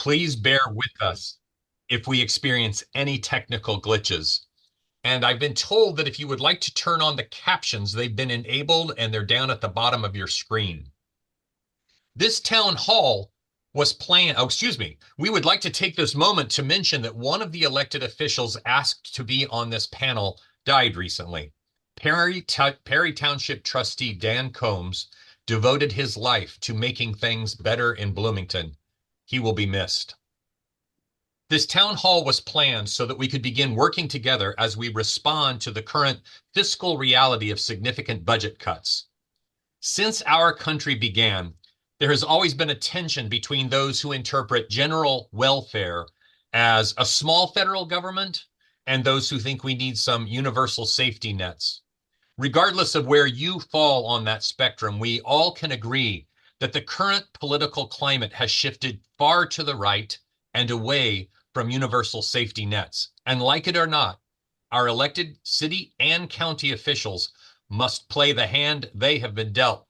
Please bear with us if we experience any technical glitches. And I've been told that if you would like to turn on the captions, they've been enabled and they're down at the bottom of your screen. This town hall was planned. Oh, excuse me. We would like to take this moment to mention that one of the elected officials asked to be on this panel died recently. Perry Township trustee Dan Combs devoted his life to making things better in Bloomington. He will be missed. This town hall was planned so that we could begin working together as we respond to the current fiscal reality of significant budget cuts. Since our country began, there has always been a tension between those who interpret general welfare as a small federal government and those who think we need some universal safety nets. Regardless of where you fall on that spectrum, we all can agree that the current political climate has shifted far to the right and away from universal safety nets. And like it or not, our elected city and county officials must play the hand they have been dealt.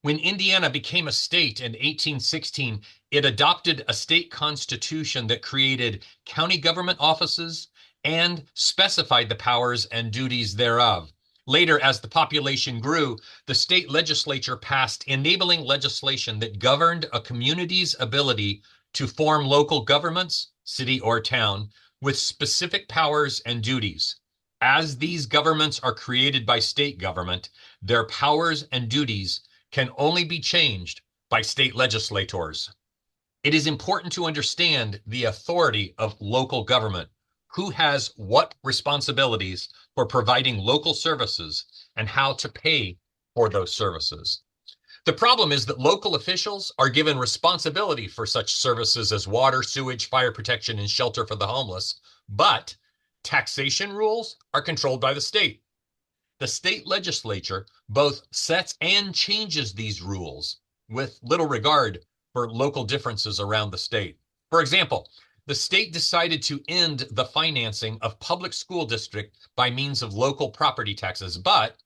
When Indiana became a state in 1816, it adopted a state constitution that created county government offices and specified the powers and duties thereof. Later, as the population grew, the state legislature passed enabling legislation that governed a community's ability to form local governments, city or town, with specific powers and duties. As these governments are created by state government, their powers and duties can only be changed by state legislators. It is important to understand the authority of local government, who has what responsibilities for providing local services and how to pay for those services. The problem is that local officials are given responsibility for such services as water, sewage, fire protection, and shelter for the homeless, but taxation rules are controlled by the state. The state legislature both sets and changes these rules with little regard for local differences around the state. For example, the state decided to end the financing of public school districts by means of local property taxes, but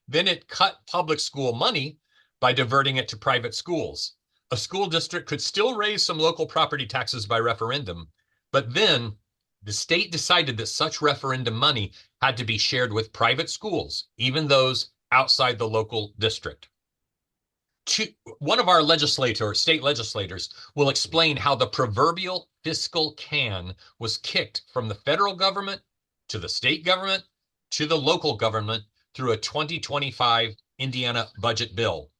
then it cut public school money by diverting it to private schools. A school district could still raise some local property taxes by referendum, but then the state decided that such referendum money had to be shared with private schools, even those outside the local district. One of our state legislators, will explain how the proverbial fiscal can was kicked from the federal government to the state government to the local government through a 2025 Indiana budget bill.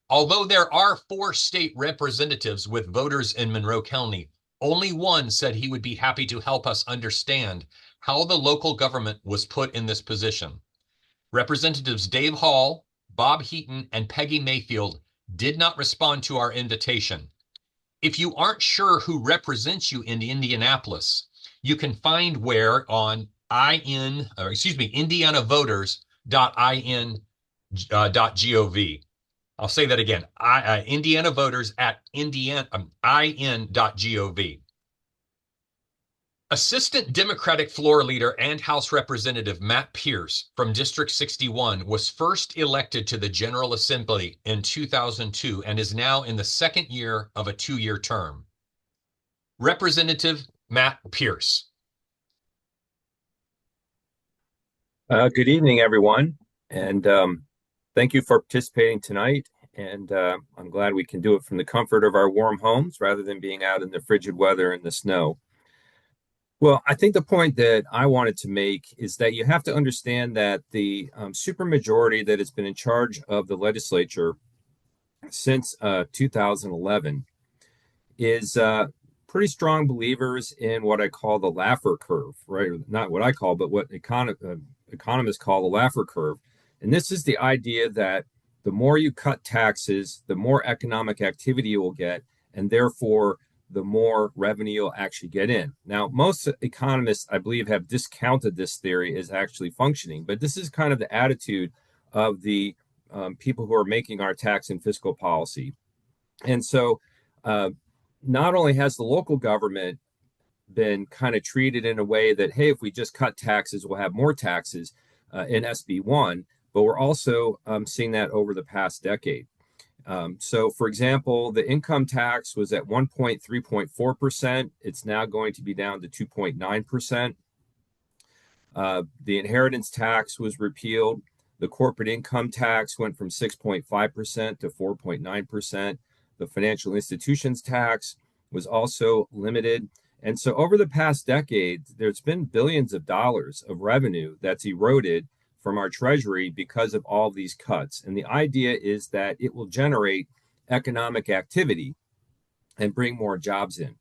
Although there are 4 state representatives with voters in Monroe County, only one said he would be happy to help us understand how the local government was put in this position. Representatives Dave Hall, Bob Heaton, and Peggy Mayfield did not respond to our invitation. If you aren't sure who represents you in Indianapolis, you can find where on indianavoters.in.gov. I'll say that again, Indiana voters at in.gov. Assistant Democratic floor leader and House Representative Matt Pierce from District 61 was first elected to the General Assembly in 2002 and is now in the second year of a 2-year term. Representative Matt Pierce. Good evening, everyone, and thank you for participating tonight. And I'm glad we can do it from the comfort of our warm homes rather than being out in the frigid weather and the snow. Well, I think the point that I wanted to make is that you have to understand that the supermajority that has been in charge of the legislature since 2011 is pretty strong believers in what I call the Laffer curve, right? Not what I call, but what economists call the Laffer curve. And this is the idea that the more you cut taxes, the more economic activity you will get, and therefore the more revenue you'll actually get in. Now, most economists, I believe, have discounted this theory as actually functioning, but this is kind of the attitude of the people who are making our tax and fiscal policy. And so not only has the local government been kind of treated in a way that, hey, if we just cut taxes, we'll have more taxes in SB1, but we're also seeing that over the past decade. So, for example, the income tax was at 1.3.4%. It's now going to be down to 2.9%. The inheritance tax was repealed. The corporate income tax went from 6.5% to 4.9%. The financial institutions tax was also limited. And so over the past decade, there's been billions of dollars of revenue that's eroded from our treasury because of all these cuts. And the idea is that it will generate economic activity and bring more jobs in.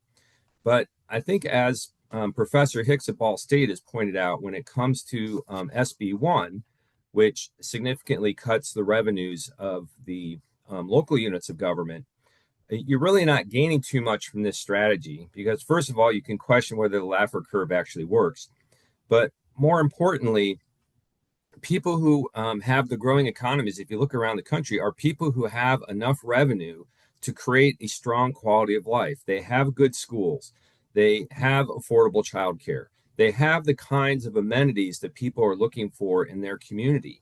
But I think, as Professor Hicks at Ball State has pointed out, when it comes to SB1, which significantly cuts the revenues of the local units of government, you're really not gaining too much from this strategy because, first of all, you can question whether the Laffer curve actually works. But more importantly, people who have the growing economies, if you look around the country, are people who have enough revenue to create a strong quality of life. They have good schools. They have affordable childcare. They have the kinds of amenities that people are looking for in their community.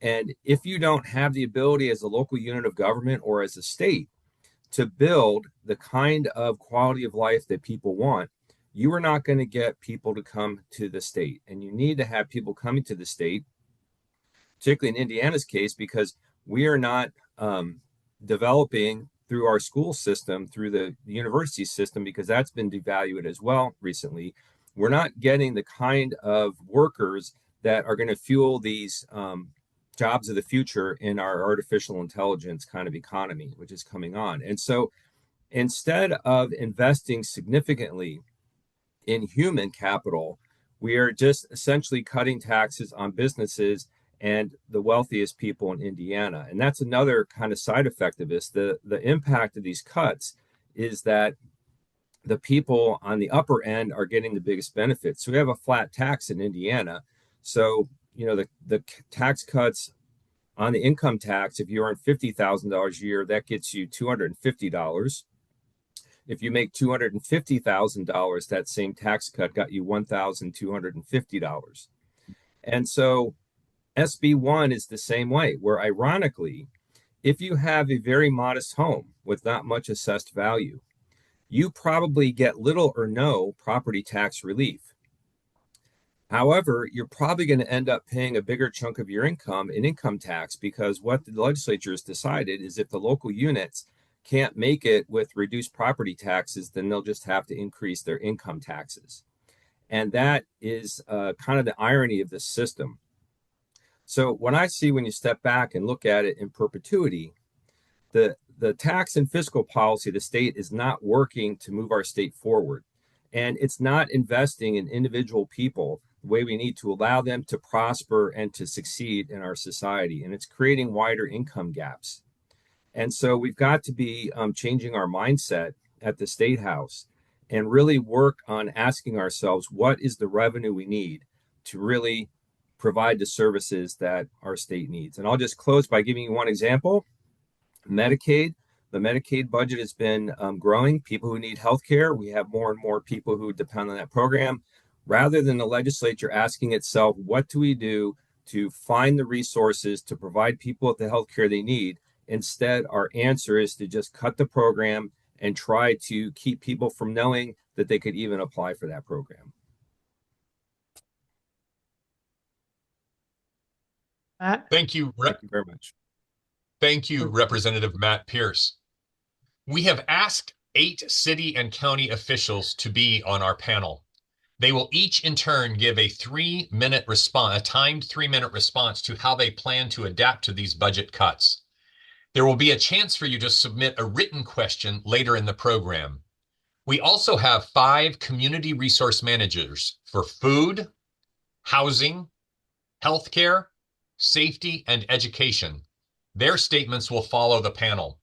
And if you don't have the ability as a local unit of government or as a state to build the kind of quality of life that people want, you are not going to get people to come to the state. And you need to have people coming to the state, particularly in Indiana's case, because we are not developing through our school system, through the university system, because that's been devalued as well recently. We're not getting the kind of workers that are going to fuel these jobs of the future in our artificial intelligence kind of economy, which is coming on. And so instead of investing significantly in human capital, we are just essentially cutting taxes on businesses and the wealthiest people in Indiana. And that's another kind of side effect of this. The impact of these cuts is that the people on the upper end are getting the biggest benefits. So we have a flat tax in Indiana. So, the tax cuts on the income tax, if you earn $50,000 a year, that gets you $250. If you make $250,000, that same tax cut got you $1,250. And so SB1 is the same way, where ironically, if you have a very modest home with not much assessed value, you probably get little or no property tax relief. However, you're probably going to end up paying a bigger chunk of your income in income tax because what the legislature has decided is if the local units can't make it with reduced property taxes, then they'll just have to increase their income taxes. And that is kind of the irony of this system. So when you step back and look at it in perpetuity, the tax and fiscal policy of the state is not working to move our state forward. And it's not investing in individual people the way we need to allow them to prosper and to succeed in our society. And it's creating wider income gaps. And so we've got to be changing our mindset at the State House and really work on asking ourselves, what is the revenue we need to really provide the services that our state needs? And I'll just close by giving you one example. Medicaid. The Medicaid budget has been growing. People who need health care, we have more and more people who depend on that program. Rather than the legislature asking itself, what do we do to find the resources to provide people with the health care they need? Instead, our answer is to just cut the program and try to keep people from knowing that they could even apply for that program. Matt? Thank you. Thank you very much. Thank you, Representative Matt Pierce. We have asked 8 city and county officials to be on our panel. They will each in turn give a 3-minute response, a timed 3-minute response to how they plan to adapt to these budget cuts. There will be a chance for you to submit a written question later in the program. We also have 5 community resource managers for food, housing, healthcare, safety, and education. Their statements will follow the panel.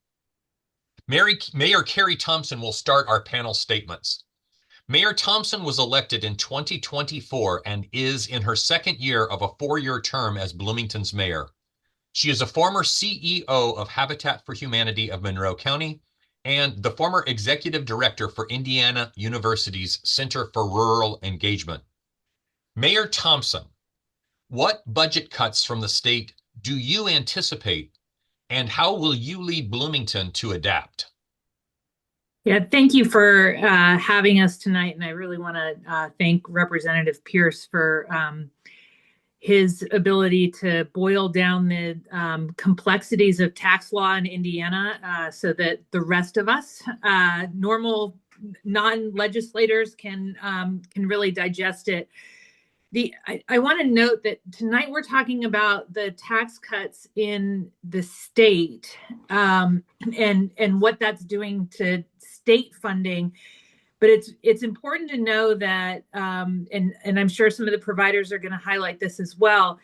Mayor Kerry Thomson will start our panel statements. Mayor Thomson was elected in 2024 and is in her second year of a 4-year term as Bloomington's mayor. She is a former CEO of Habitat for Humanity of Monroe County and the former executive director for Indiana University's Center for Rural Engagement. Mayor Thomson, what budget cuts from the state do you anticipate, And how will you lead Bloomington to adapt? Yeah, thank you for having us tonight. And I really want to thank Representative Pierce for his ability to boil down the complexities of tax law in Indiana so that the rest of us, normal non-legislators, can really digest it. I want to note that tonight we're talking about the tax cuts in the state and what that's doing to state funding. But it's important to know that, and I'm sure some of the providers are going to highlight this as well.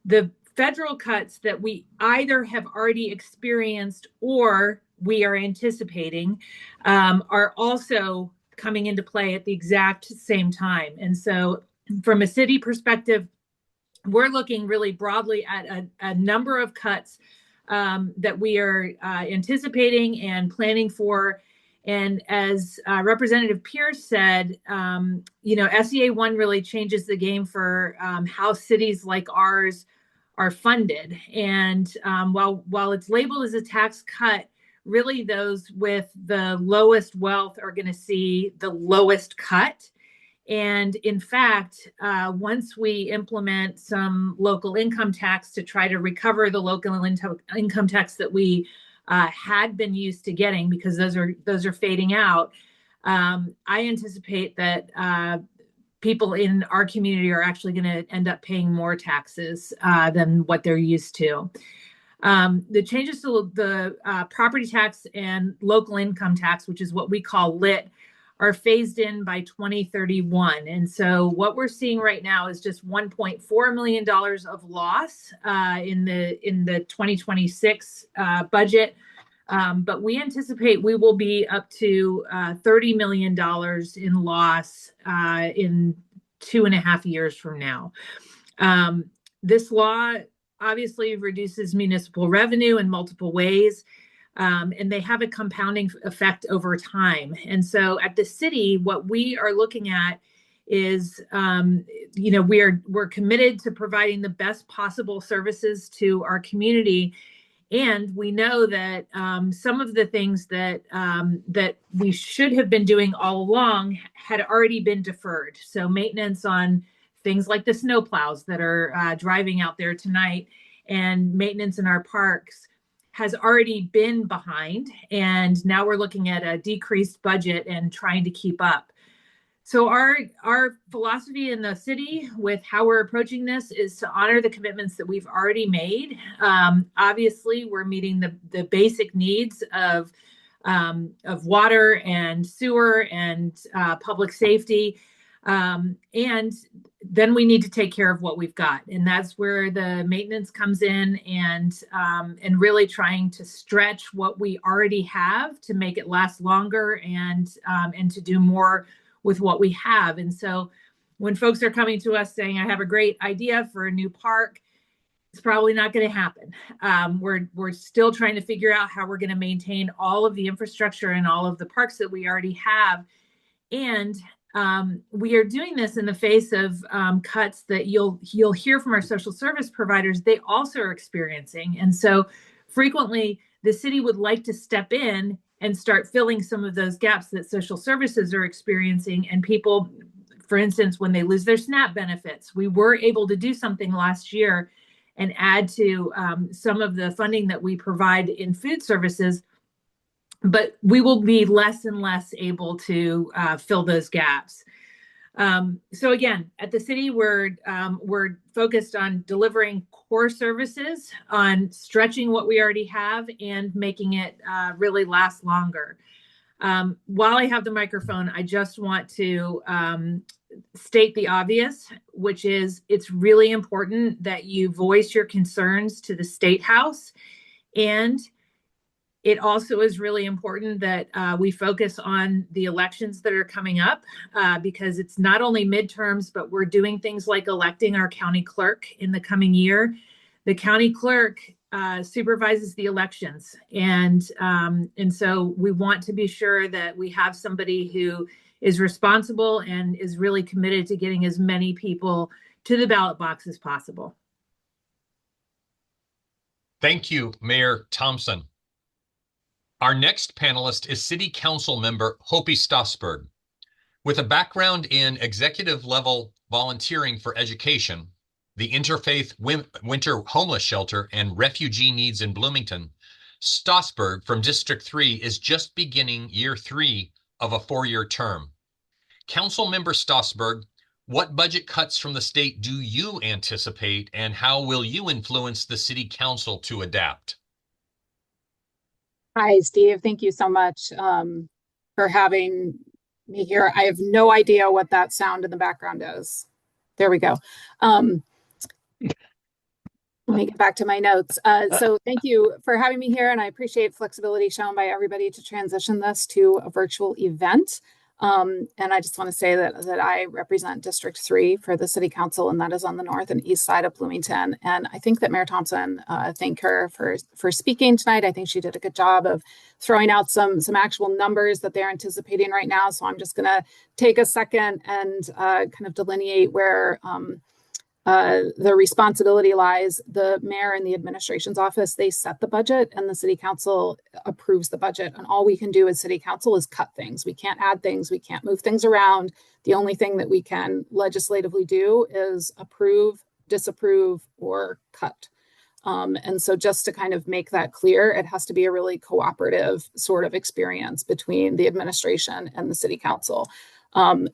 The federal cuts that we either have already experienced or we are anticipating are also coming into play at the exact same time. And so, from a city perspective, we're looking really broadly at a number of cuts that we are anticipating and planning for. And as Representative Pierce said, SEA 1 really changes the game for how cities like ours are funded. And while it's labeled as a tax cut, really those with the lowest wealth are going to see the lowest cut. And in fact, once we implement some local income tax to try to recover the local income tax that we had been used to getting, because those are fading out, I anticipate that people in our community are actually going to end up paying more taxes than what they're used to. The changes to the property tax and local income tax, which is what we call LIT, are phased in by 2031. And so what we're seeing right now is just $1.4 million of loss in the 2026 budget. But we anticipate we will be up to $30 million in loss in 2.5 years from now. This law obviously reduces municipal revenue in multiple ways. And they have a compounding effect over time. And so at the city, what we are looking at is, we're committed to providing the best possible services to our community. And we know that some of the things that we should have been doing all along had already been deferred. So maintenance on things like the snow plows that are driving out there tonight, and maintenance in our parks has already been behind, and now we're looking at a decreased budget and trying to keep up. So our philosophy in the city with how we're approaching this is to honor the commitments that we've already made. Obviously, we're meeting the basic needs of water and sewer and public safety. And then we need to take care of what we've got. And that's where the maintenance comes in, and really trying to stretch what we already have to make it last longer and to do more with what we have. And so when folks are coming to us saying, I have a great idea for a new park, it's probably not going to happen. We're still trying to figure out how we're going to maintain all of the infrastructure and all of the parks that we already have. And we are doing this in the face of cuts that you'll hear from our social service providers they also are experiencing. And so frequently the city would like to step in and start filling some of those gaps that social services are experiencing. And people, for instance, when they lose their SNAP benefits, we were able to do something last year and add to some of the funding that we provide in food services. But we will be less and less able to fill those gaps. So again, at the city, we're focused on delivering core services, on stretching what we already have, and making it really last longer. While I have the microphone, I just want to state the obvious, which is it's really important that you voice your concerns to the State House. And it also is really important that we focus on the elections that are coming up because it's not only midterms, but we're doing things like electing our county clerk in the coming year. The county clerk supervises the elections. And so we want to be sure that we have somebody who is responsible and is really committed to getting as many people to the ballot box as possible. Thank you, Mayor Thomson. Our next panelist is City Council member Hopi Stossberg. With a background in executive level volunteering for education, the Interfaith Winter Homeless Shelter, and refugee needs in Bloomington, Stossberg from District 3 is just beginning year 3 of a 4-year term. Council member Stossberg, what budget cuts from the state do you anticipate, and how will you influence the city council to adapt? Hi, Steve. Thank you so much for having me here. I have no idea what that sound in the background is. There we go. Let me get back to my notes. So thank you for having me here, and I appreciate flexibility shown by everybody to transition this to a virtual event. And I just want to say that I represent District 3 for the City Council, and that is on the north and east side of Bloomington. And I think that Mayor Thomson, thank her for speaking tonight. I think she did a good job of throwing out some actual numbers that they're anticipating right now. So I'm just going to take a second and kind of delineate where the responsibility lies. The mayor and the administration's office, they set the budget, and the city council approves the budget. And all we can do as city council is cut things. We can't add things. We can't move things around. The only thing that we can legislatively do is approve, disapprove, or cut. And so just to kind of make that clear, it has to be a really cooperative sort of experience between the administration and the city council.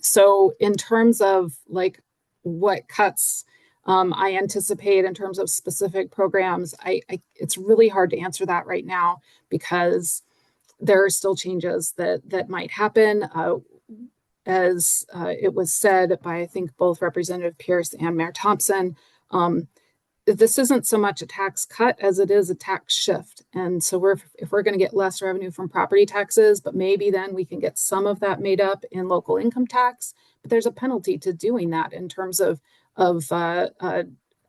So in terms of like what cuts I anticipate in terms of specific programs, it's really hard to answer that right now because there are still changes that might happen. As it was said by, I think, both Representative Pierce and Mayor Thomson, this isn't so much a tax cut as it is a tax shift. And so if we're going to get less revenue from property taxes, but maybe then we can get some of that made up in local income tax. But there's a penalty to doing that in terms of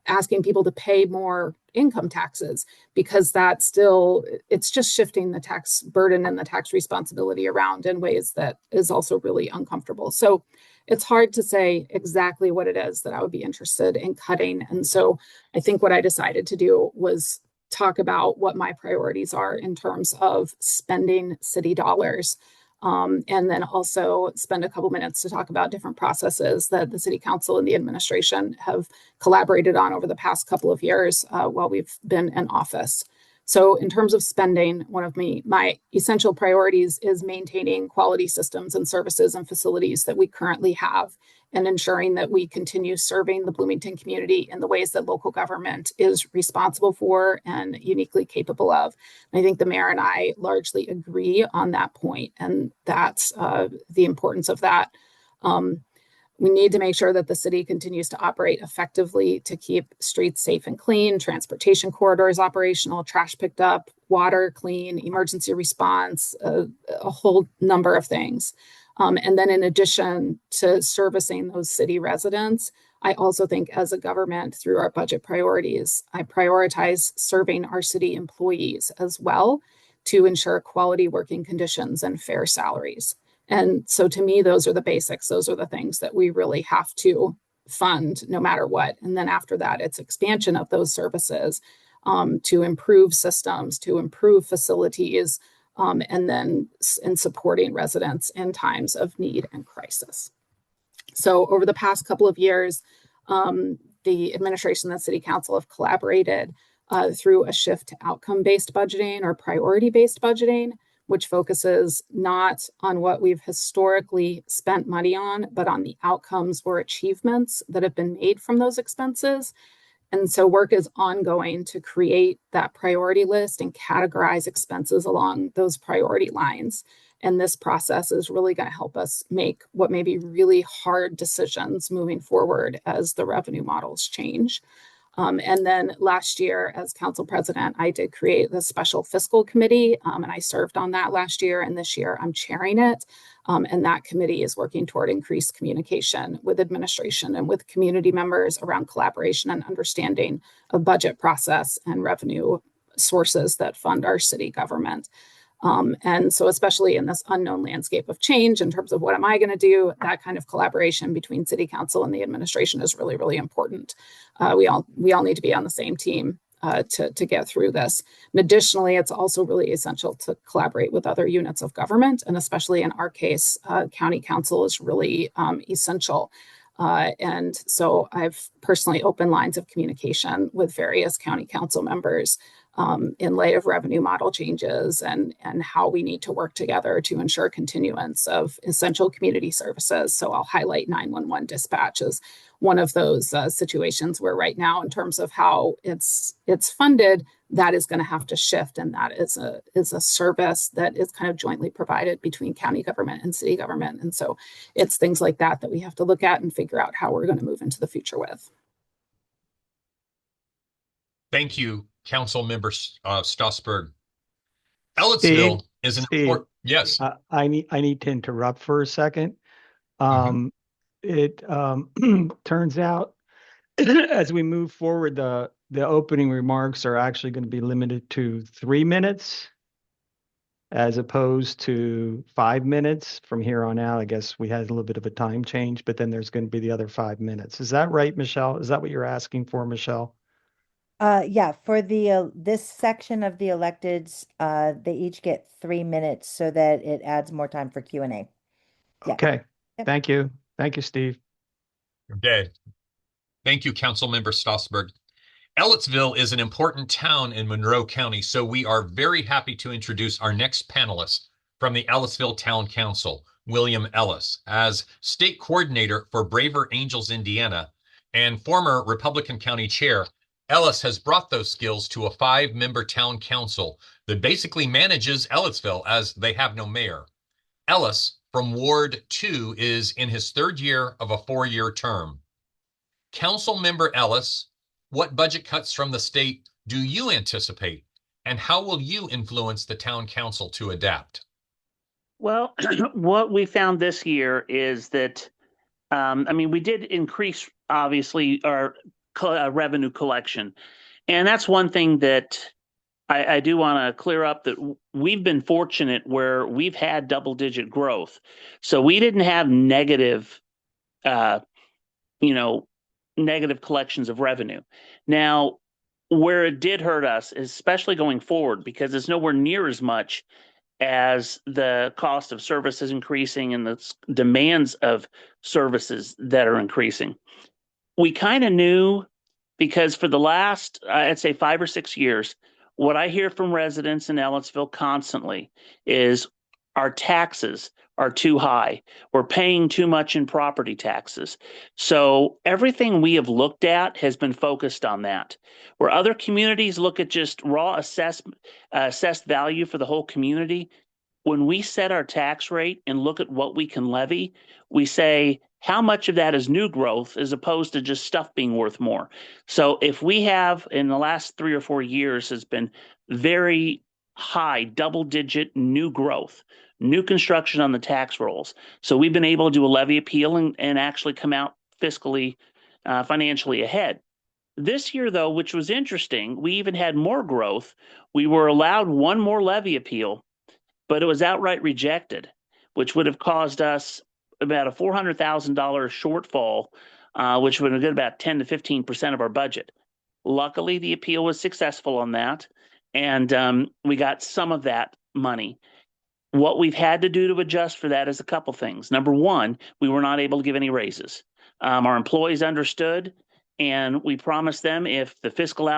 asking people to pay more income taxes, because it's just shifting the tax burden and the tax responsibility around in ways that is also really uncomfortable. So it's hard to say exactly what it is that I would be interested in cutting. And so I think what I decided to do was talk about what my priorities are in terms of spending city dollars. And then also spend a couple minutes to talk about different processes that the city council and the administration have collaborated on over the past couple of years while we've been in office. So in terms of spending, one of my essential priorities is maintaining quality systems and services and facilities that we currently have, and ensuring that we continue serving the Bloomington community in the ways that local government is responsible for and uniquely capable of. And I think the mayor and I largely agree on that point, and that's the importance of that. We need to make sure that the city continues to operate effectively to keep streets safe and clean, transportation corridors operational, trash picked up, water clean, emergency response, a whole number of things. And then in addition to servicing those city residents, I also think as a government, through our budget priorities, I prioritize serving our city employees as well to ensure quality working conditions and fair salaries. And so to me, those are the basics. Those are the things that we really have to fund no matter what. And then after that, it's expansion of those services to improve systems, to improve facilities, and then in supporting residents in times of need and crisis. So over the past couple of years, the administration and the city council have collaborated through a shift to outcome-based budgeting or priority-based budgeting, which focuses not on what we've historically spent money on, but on the outcomes or achievements that have been made from those expenses. And so work is ongoing to create that priority list and categorize expenses along those priority lines. And this process is really going to help us make what may be really hard decisions moving forward as the revenue models change. And then last year, as council president, I did create the special fiscal committee, and I served on that last year. And this year, I'm chairing it. And that committee is working toward increased communication with administration and with community members around collaboration and understanding of budget process and revenue sources that fund our city government. And so especially in this unknown landscape of change in terms of what am I going to do, that kind of collaboration between city council and the administration is really, really important. We all need to be on the same team to get through this. And additionally, it's also really essential to collaborate with other units of government, and especially in our case, county council is really essential. And so I've personally opened lines of communication with various county council members in light of revenue model changes and how we need to work together to ensure continuance of essential community services. So I'll highlight 911 dispatch as one of those situations where right now, in terms of how it's funded, that is going to have to shift, and that is a service that is kind of jointly provided between county government and city government. And so it's things like that that we have to look at and figure out how we're going to move into the future with. Thank you, Council Member Strasburg. Ellettsville is an important. Yes. I need to interrupt for a second. It turns out as we move forward, the opening remarks are actually going to be limited to 3 minutes as opposed to 5 minutes from here on out. I guess we had a little bit of a time change, but then there's going to be the other 5 minutes. Is that right, Michelle? Is that what you're asking for, Michelle? Yeah, for the this section of the electeds, they each get 3 minutes so that it adds more time for Q&A. Yeah. Okay. Yep. Thank you. Thank you, Steve. Okay. Thank you, Council Member Strasburg. Ellettsville is an important town in Monroe County, so we are very happy to introduce our next panelist from the Ellettsville Town Council, William Ellis. As state coordinator for Braver Angels, Indiana, and former Republican County Chair, Ellis has brought those skills to a 5-member town council that basically manages Ellettsville as they have no mayor. Ellis from Ward 2 is in his 3rd year of a 4-year term. Council Member Ellis, what budget cuts from the state do you anticipate, and how will you influence the town council to adapt? Well, what we found this year is that, we did increase, obviously, our revenue collection. And that's one thing that I do want to clear up, that we've been fortunate where we've had double-digit growth. So we didn't have negative collections of revenue. Now, where it did hurt us, especially going forward, because it's nowhere near as much as the cost of services increasing and the demands of services that are increasing. We kind of knew, because for the last, I'd say 5 or 6 years, what I hear from residents in Ellettsville constantly is our taxes are too high. We're paying too much in property taxes. So everything we have looked at has been focused on that. Where other communities look at just raw assessed value for the whole community, when we set our tax rate and look at what we can levy, we say, how much of that is new growth as opposed to just stuff being worth more? So if we have, in the last 3 or 4 years, has been very high double-digit new growth, new construction on the tax rolls. So we've been able to do a levy appeal and actually come out fiscally, financially ahead. This year, though, which was interesting, we even had more growth. We were allowed one more levy appeal, but it was outright rejected, which would have caused us about a $400,000 shortfall, which would have been about 10 to 15% of our budget. Luckily, the appeal was successful on that, and we got some of that money. What we've had to do to adjust for that is a couple things. Number one, we were not able to give any raises. Our employees understood, and we promised them if the fiscal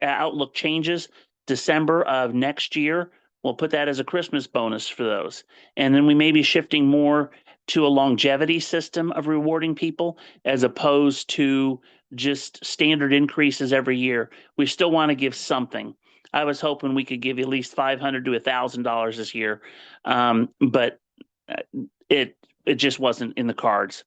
outlook changes December of next year, we'll put that as a Christmas bonus for those. And then we may be shifting more to a longevity system of rewarding people as opposed to just standard increases every year. We still want to give something. I was hoping we could give at least $500 to $1,000 this year, but it just wasn't in the cards.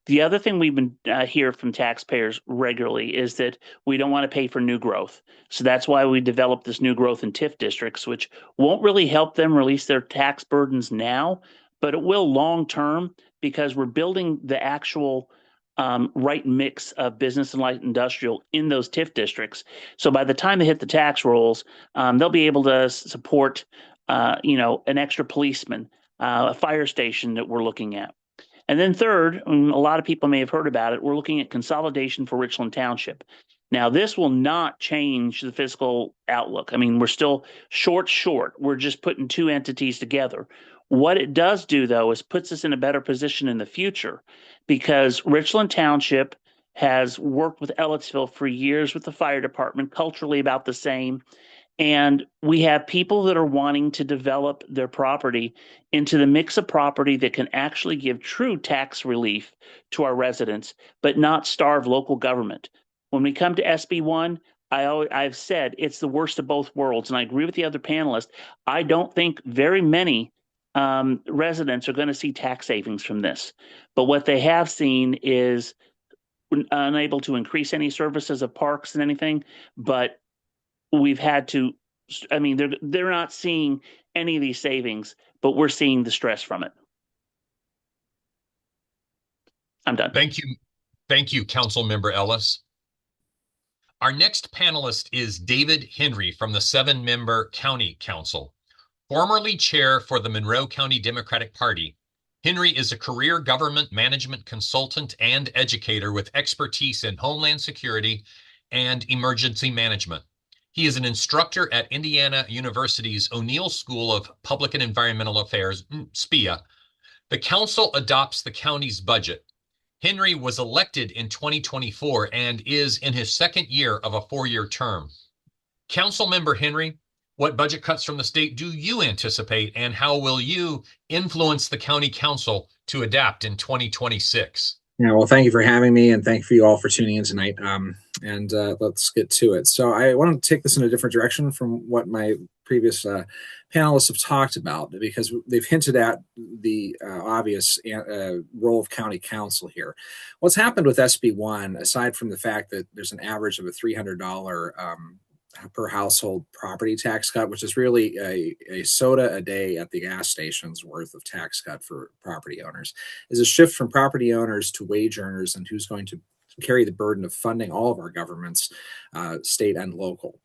The other thing we've been hear from taxpayers regularly is that we don't want to pay for new growth. So that's why we developed this new growth in TIF districts, which won't really help them release their tax burdens now, but it will long term, because we're building the actual right mix of business and light industrial in those TIF districts. So by the time they hit the tax rolls, they'll be able to support an extra policeman, a fire station that we're looking at. And then third, a lot of people may have heard about it, we're looking at consolidation for Richland Township. Now, this will not change the fiscal outlook. I mean, we're still short. We're just putting two entities together. What it does do, though, is puts us in a better position in the future, because Richland Township has worked with Ellettsville for years with the fire department, culturally about the same. And we have people that are wanting to develop their property into the mix of property that can actually give true tax relief to our residents, but not starve local government. When we come to SB1, I've said it's the worst of both worlds. And I agree with the other panelists. I don't think very many residents are going to see tax savings from this. But what they have seen is unable to increase any services of parks and anything, but we've had to, I mean, they're not seeing any of these savings, but we're seeing the stress from it. I'm done. Thank you. Thank you, Council Member Ellis. Our next panelist is David Henry from the 7-member County Council. Formerly chair for the Monroe County Democratic Party, Henry is a career government management consultant and educator with expertise in homeland security and emergency management. He is an instructor at Indiana University's O'Neill School of Public and Environmental Affairs, SPIA. The council adopts the county's budget. Henry was elected in 2024 and is in his second year of a 4-year term. Council Member Henry, what budget cuts from the state do you anticipate, and how will you influence the county council to adapt in 2026? Yeah, well, thank you for having me, and thank you all for tuning in tonight. Let's get to it. So I want to take this in a different direction from what my previous panelists have talked about, because they've hinted at the obvious role of county council here. What's happened with SB1, aside from the fact that there's an average of a $300 per household property tax cut, which is really a soda a day at the gas stations worth of tax cut for property owners, is a shift from property owners to wage earners, and who's going to carry the burden of funding all of our governments, state and local.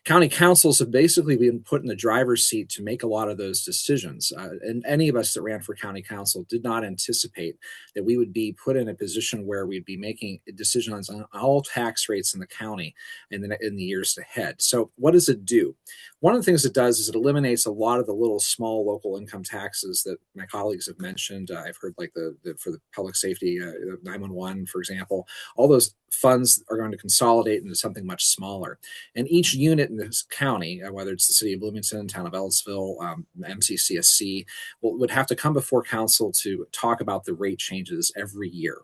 County councils have basically been put in the driver's seat to make a lot of those decisions. And any of us that ran for county council did not anticipate that we would be put in a position where we'd be making decisions on all tax rates in the county in the years ahead. So what does it do? One of the things it does is it eliminates a lot of the little small local income taxes that my colleagues have mentioned. I've heard like for the public safety, 911, for example, all those funds are going to consolidate into something much smaller. And each unit in this county, whether it's the city of Bloomington, town of Ellettsville, MCCSC, would have to come before council to talk about the rate changes every year.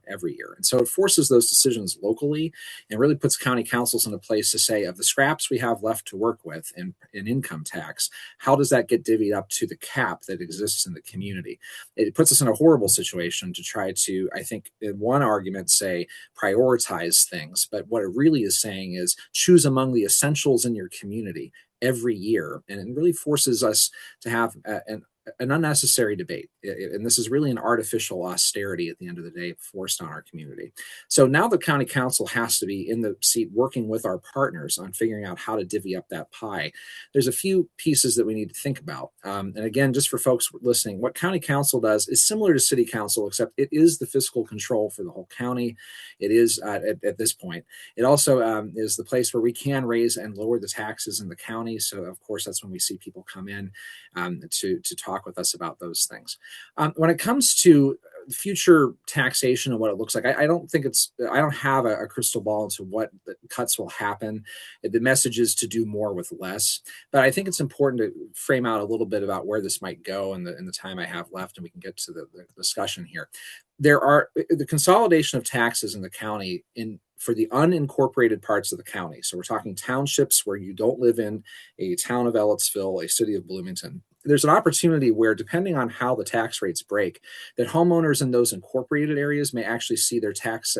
And so it forces those decisions locally and really puts county councils in a place to say, of the scraps we have left to work with in income tax, how does that get divvied up to the cap that exists in the community? It puts us in a horrible situation to try to, I think, in one argument, say prioritize things, but what it really is saying is choose among the essentials in your community every year, and it really forces us to have an unnecessary debate. And this is really an artificial austerity at the end of the day forced on our community. So now the county council has to be in the seat working with our partners on figuring out how to divvy up that pie. There's a few pieces that we need to think about. And again, just for folks listening, what county council does is similar to city council, except it is the fiscal control for the whole county. It is at this point. It also is the place where we can raise and lower the taxes in the county. So of course, that's when we see people come in to talk with us about those things. When it comes to future taxation and what it looks like, I don't have a crystal ball into what the cuts will happen. The message is to do more with less, but I think it's important to frame out a little bit about where this might go in the time I have left, and we can get to the discussion here. There are the consolidation of taxes in the county for the unincorporated parts of the county. So we're talking townships where you don't live in a town of Ellettsville, a city of Bloomington. There's an opportunity where, depending on how the tax rates break, that homeowners in those incorporated areas may actually see their tax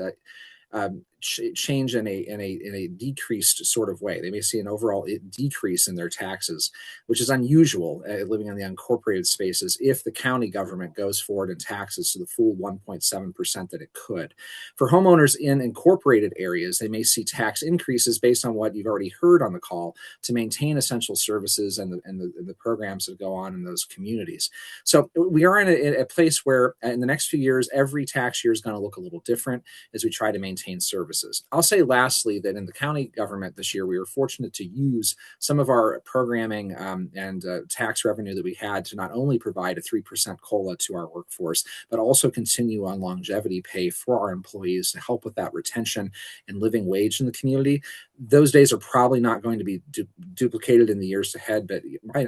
change in a decreased sort of way. They may see an overall decrease in their taxes, which is unusual living in the unincorporated spaces if the county government goes forward and taxes to the full 1.7% that it could. For homeowners in incorporated areas, they may see tax increases based on what you've already heard on the call to maintain essential services and the programs that go on in those communities. So we are in a place where in the next few years, every tax year is going to look a little different as we try to maintain services. services. I'll say lastly that in the county government this year, we were fortunate to use some of our programming and tax revenue that we had to not only provide a 3% COLA to our workforce, but also continue on longevity pay for our employees to help with that retention and living wage in the community. Those days are probably not going to be duplicated in the years ahead, but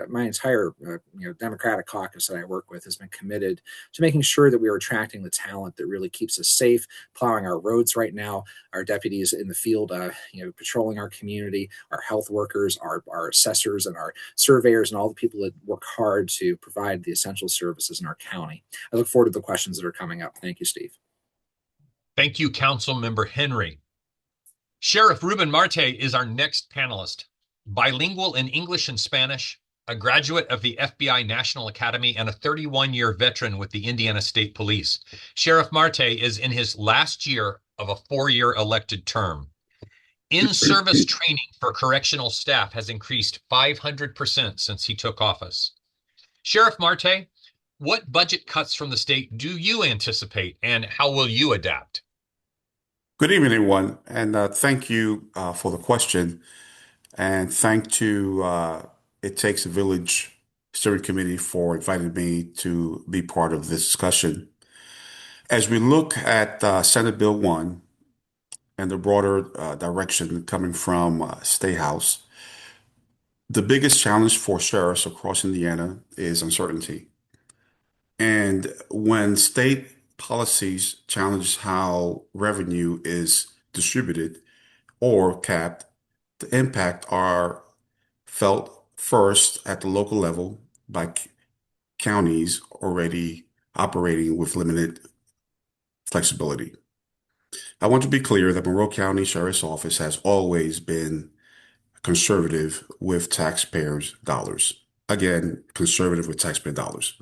my entire Democratic caucus that I work with has been committed to making sure that we are attracting the talent that really keeps us safe, plowing our roads right now, our deputies in the field, patrolling our community, our health workers, our assessors and our surveyors, and all the people that work hard to provide the essential services in our county. I look forward to the questions that are coming up. Thank you, Steve. Thank you, Council Member Henry. Sheriff Ruben Marte is our next panelist. Bilingual in English and Spanish, a graduate of the FBI National Academy, and a 31-year veteran with the Indiana State Police. Sheriff Marte is in his last year of a 4-year elected term. In-service training for correctional staff has increased 500% since he took office. Sheriff Marte, what budget cuts from the state do you anticipate, and how will you adapt? Good evening, everyone, and thank you for the question. And thank to It Takes a Village Steering Committee for inviting me to be part of this discussion. As we look at Senate Bill 1 and the broader direction coming from State House, the biggest challenge for sheriffs across Indiana is uncertainty. And when state policies challenge how revenue is distributed or capped, the impact are felt first at the local level by counties already operating with limited flexibility. I want to be clear that Monroe County Sheriff's Office has always been conservative with taxpayers' dollars. Again, conservative with taxpayer dollars.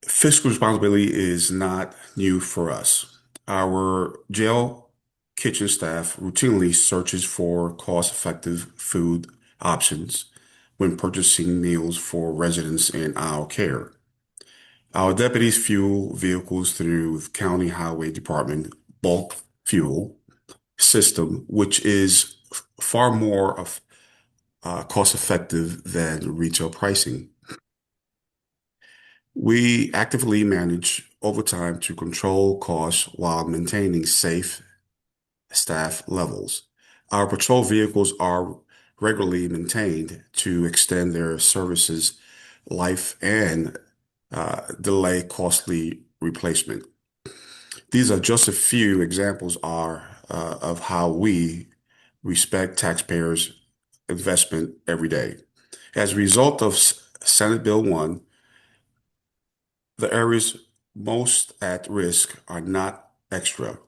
Fiscal responsibility is not new for us. Our jail kitchen staff routinely searches for cost-effective food options when purchasing meals for residents in our care. Our deputies fuel vehicles through the County Highway Department bulk fuel system, which is far more cost-effective than retail pricing. We actively manage overtime to control costs while maintaining safe staff levels. Our patrol vehicles are regularly maintained to extend their services life and delay costly replacement. These are just a few examples of how we respect taxpayers' investment every day. As a result of Senate Bill 1, the areas most at risk are not extra.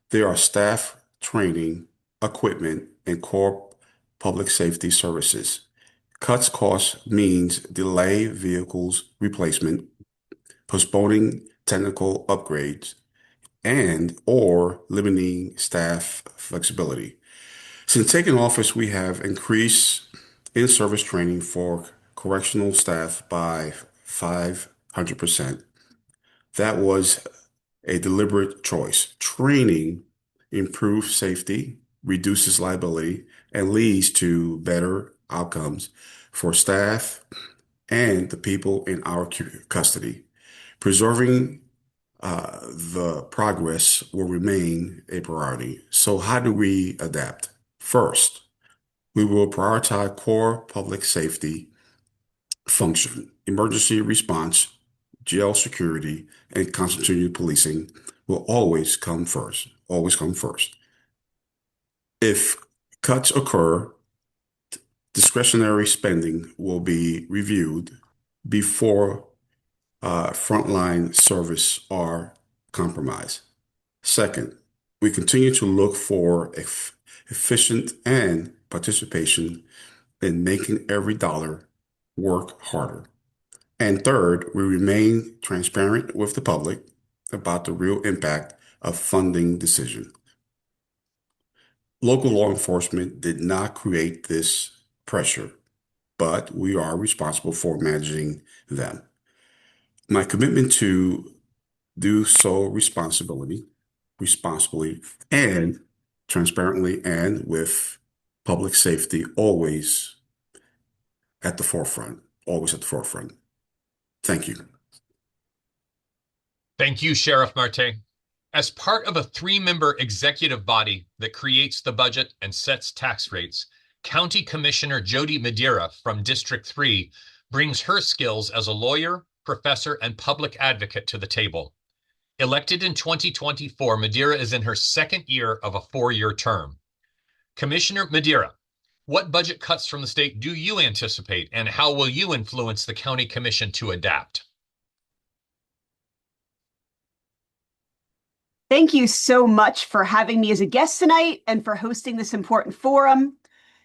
They are staff, training, equipment, and core public safety services. Cuts costs means delay vehicles replacement, postponing technical upgrades, and or limiting staff flexibility. Since taking office, we have increased in-service training for correctional staff by 500%. That was a deliberate choice. Training improves safety, reduces liability, and leads to better outcomes for staff and the people in our custody. Preserving the progress will remain a priority. So how do we adapt? First, we will prioritize core public safety function, emergency response, jail security, and constitutional policing will always come first, always come first. If cuts occur, discretionary spending will be reviewed before frontline service are compromised. Second, we continue to look for efficient and participation in making every dollar work harder. And third, we remain transparent with the public about the real impact of funding decisions. Local law enforcement did not create this pressure, but we are responsible for managing them. My commitment to do so responsibly responsibly and transparently, and with public safety always at the forefront, always at the forefront. Thank you. Thank you, Sheriff Marte. As part of a three-member executive body that creates the budget and sets tax rates, County Commissioner Jody Madeira from District 3 brings her skills as a lawyer, professor, and public advocate to the table. Elected in 2024, Madeira is in her second year of a four-year term. Commissioner Madeira, what budget cuts from the state do you anticipate, and how will you influence the County Commission to adapt? Thank you so much for having me as a guest tonight and for hosting this important forum.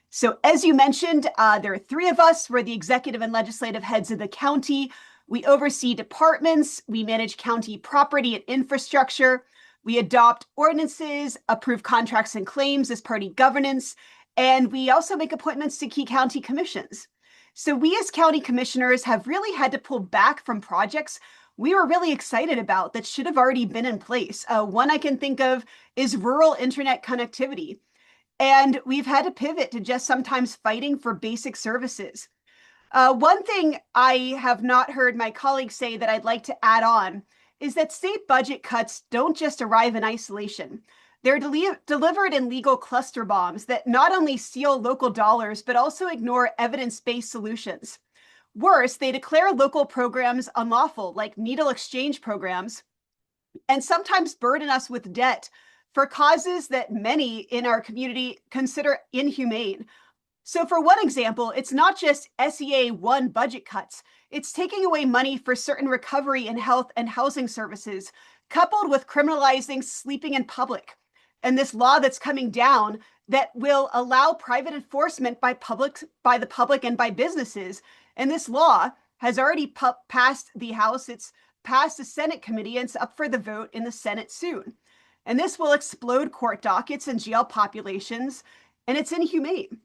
So as you mentioned, there are three of us. We're the executive and legislative heads of the county. We oversee departments. We manage county property and infrastructure. We adopt ordinances, approve contracts and claims as party governance, and we also make appointments to key county commissions. So we as county commissioners have really had to pull back from projects we were really excited about that should have already been in place. One I can think of is rural internet connectivity. And we've had to pivot to just sometimes fighting for basic services. One thing I have not heard my colleagues say that I'd like to add on is that state budget cuts don't just arrive in isolation. They're delivered in legal cluster bombs that not only steal local dollars, but also ignore evidence-based solutions. Worse, they declare local programs unlawful, like needle exchange programs, and sometimes burden us with debt for causes that many in our community consider inhumane. So for one example, it's not just SEA 1 budget cuts. It's taking away money for certain recovery and health and housing services, coupled with criminalizing sleeping in public. And this law that's coming down that will allow private enforcement by the public and by businesses. And this law has already passed the House. It's passed the Senate committee and it's up for the vote in the Senate soon. And this will explode court dockets and jail populations, and it's inhumane.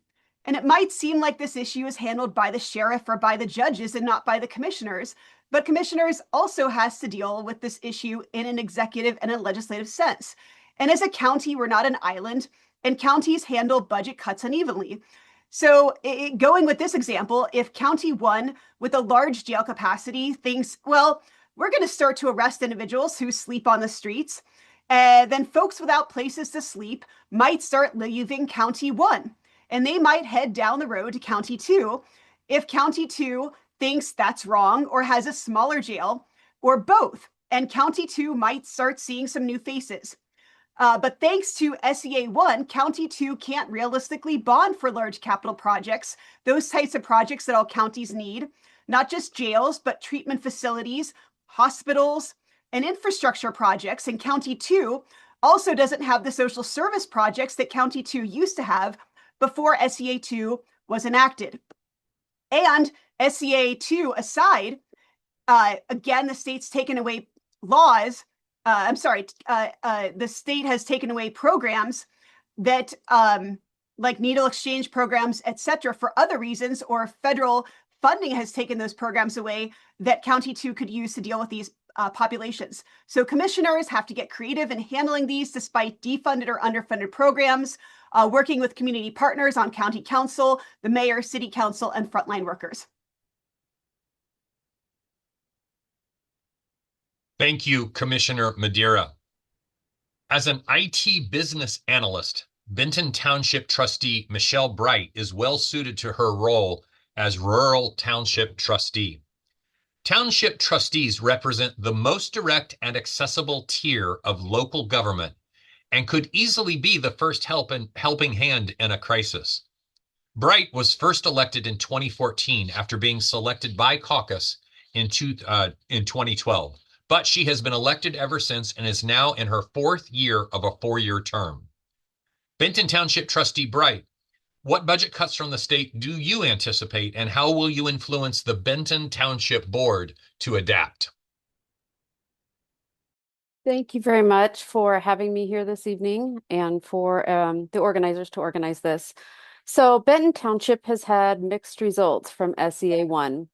And it might seem like this issue is handled by the sheriff or by the judges and not by the commissioners, but commissioners also has to deal with this issue in an executive and a legislative sense. And as a county, we're not an island, and counties handle budget cuts unevenly. So going with this example, if County 1 with a large jail capacity thinks, well, we're going to start to arrest individuals who sleep on the streets, then folks without places to sleep might start leaving County 1, and they might head down the road to County 2 if County 2 thinks that's wrong or has a smaller jail, or both, and County 2 might start seeing some new faces. But thanks to SEA 1, County 2 can't realistically bond for large capital projects, those types of projects that all counties need, not just jails, but treatment facilities, hospitals, and infrastructure projects. And County 2 also doesn't have the social service projects that County 2 used to have before SEA 2 was enacted. And SEA 2 aside, again, the state's taken away laws. The state has taken away programs that, like needle exchange programs, et cetera, for other reasons, or federal funding has taken those programs away that County 2 could use to deal with these populations. So commissioners have to get creative in handling these despite defunded or underfunded programs, working with community partners on county council, the mayor, city council, and frontline workers. Thank you, Commissioner Madeira. As an IT business analyst, Benton Township trustee Michelle Bright is well suited to her role as rural township trustee. Township trustees represent the most direct and accessible tier of local government and could easily be the first helping hand in a crisis. Bright was first elected in 2014 after being selected by caucus in 2012. But she has been elected ever since and is now in her fourth year of a four-year term. Benton Township trustee Bright, what budget cuts from the state do you anticipate, and how will you influence the Benton Township Board to adapt? Thank you very much for having me here this evening and for the organizers to organize this. So Benton Township has had mixed results from SEA 1.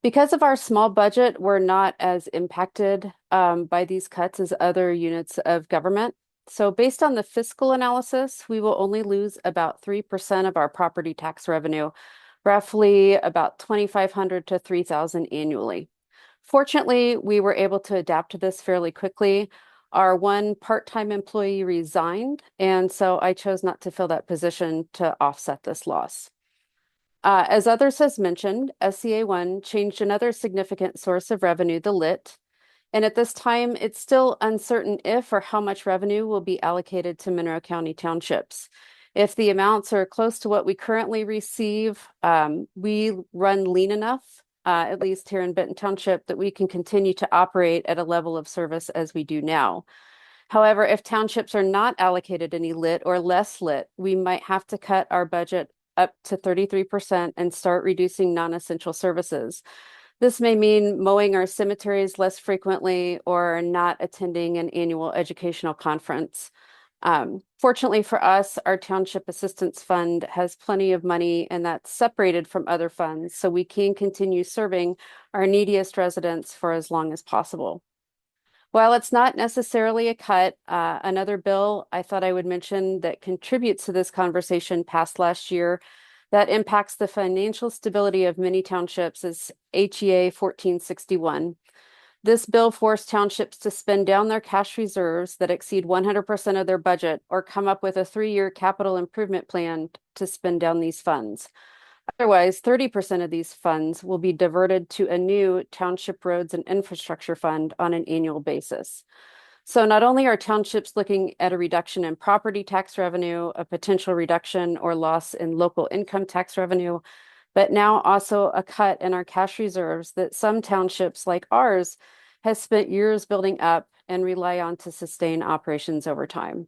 Because of our small budget, we're not as impacted by these cuts as other units of government. So based on the fiscal analysis, we will only lose about 3% of our property tax revenue, roughly about $2,500 to $3,000 annually. Fortunately, we were able to adapt to this fairly quickly. Our one part-time employee resigned, and so I chose not to fill that position to offset this loss. As others has mentioned, SCA1 changed another significant source of revenue, the LIT, and at this time, it's still uncertain if or how much revenue will be allocated to Monroe County townships. If the amounts are close to what we currently receive, we run lean enough, at least here in Benton Township, that we can continue to operate at a level of service as we do now. However, if townships are not allocated any lit or less lit, we might have to cut our budget up to 33% and start reducing non-essential services. This may mean mowing our cemeteries less frequently or not attending an annual educational conference. Fortunately for us, our Township Assistance Fund has plenty of money and that's separated from other funds, so we can continue serving our neediest residents for as long as possible. While it's not necessarily a cut, another bill I thought I would mention that contributes to this conversation passed last year that impacts the financial stability of many townships is HEA 1461. This bill forced townships to spend down their cash reserves that exceed 100% of their budget or come up with a 3-year capital improvement plan to spend down these funds. Otherwise, 30% of these funds will be diverted to a new Township Roads and Infrastructure Fund on an annual basis. So not only are townships looking at a reduction in property tax revenue, a potential reduction or loss in local income tax revenue, but now also a cut in our cash reserves that some townships like ours has spent years building up and rely on to sustain operations over time.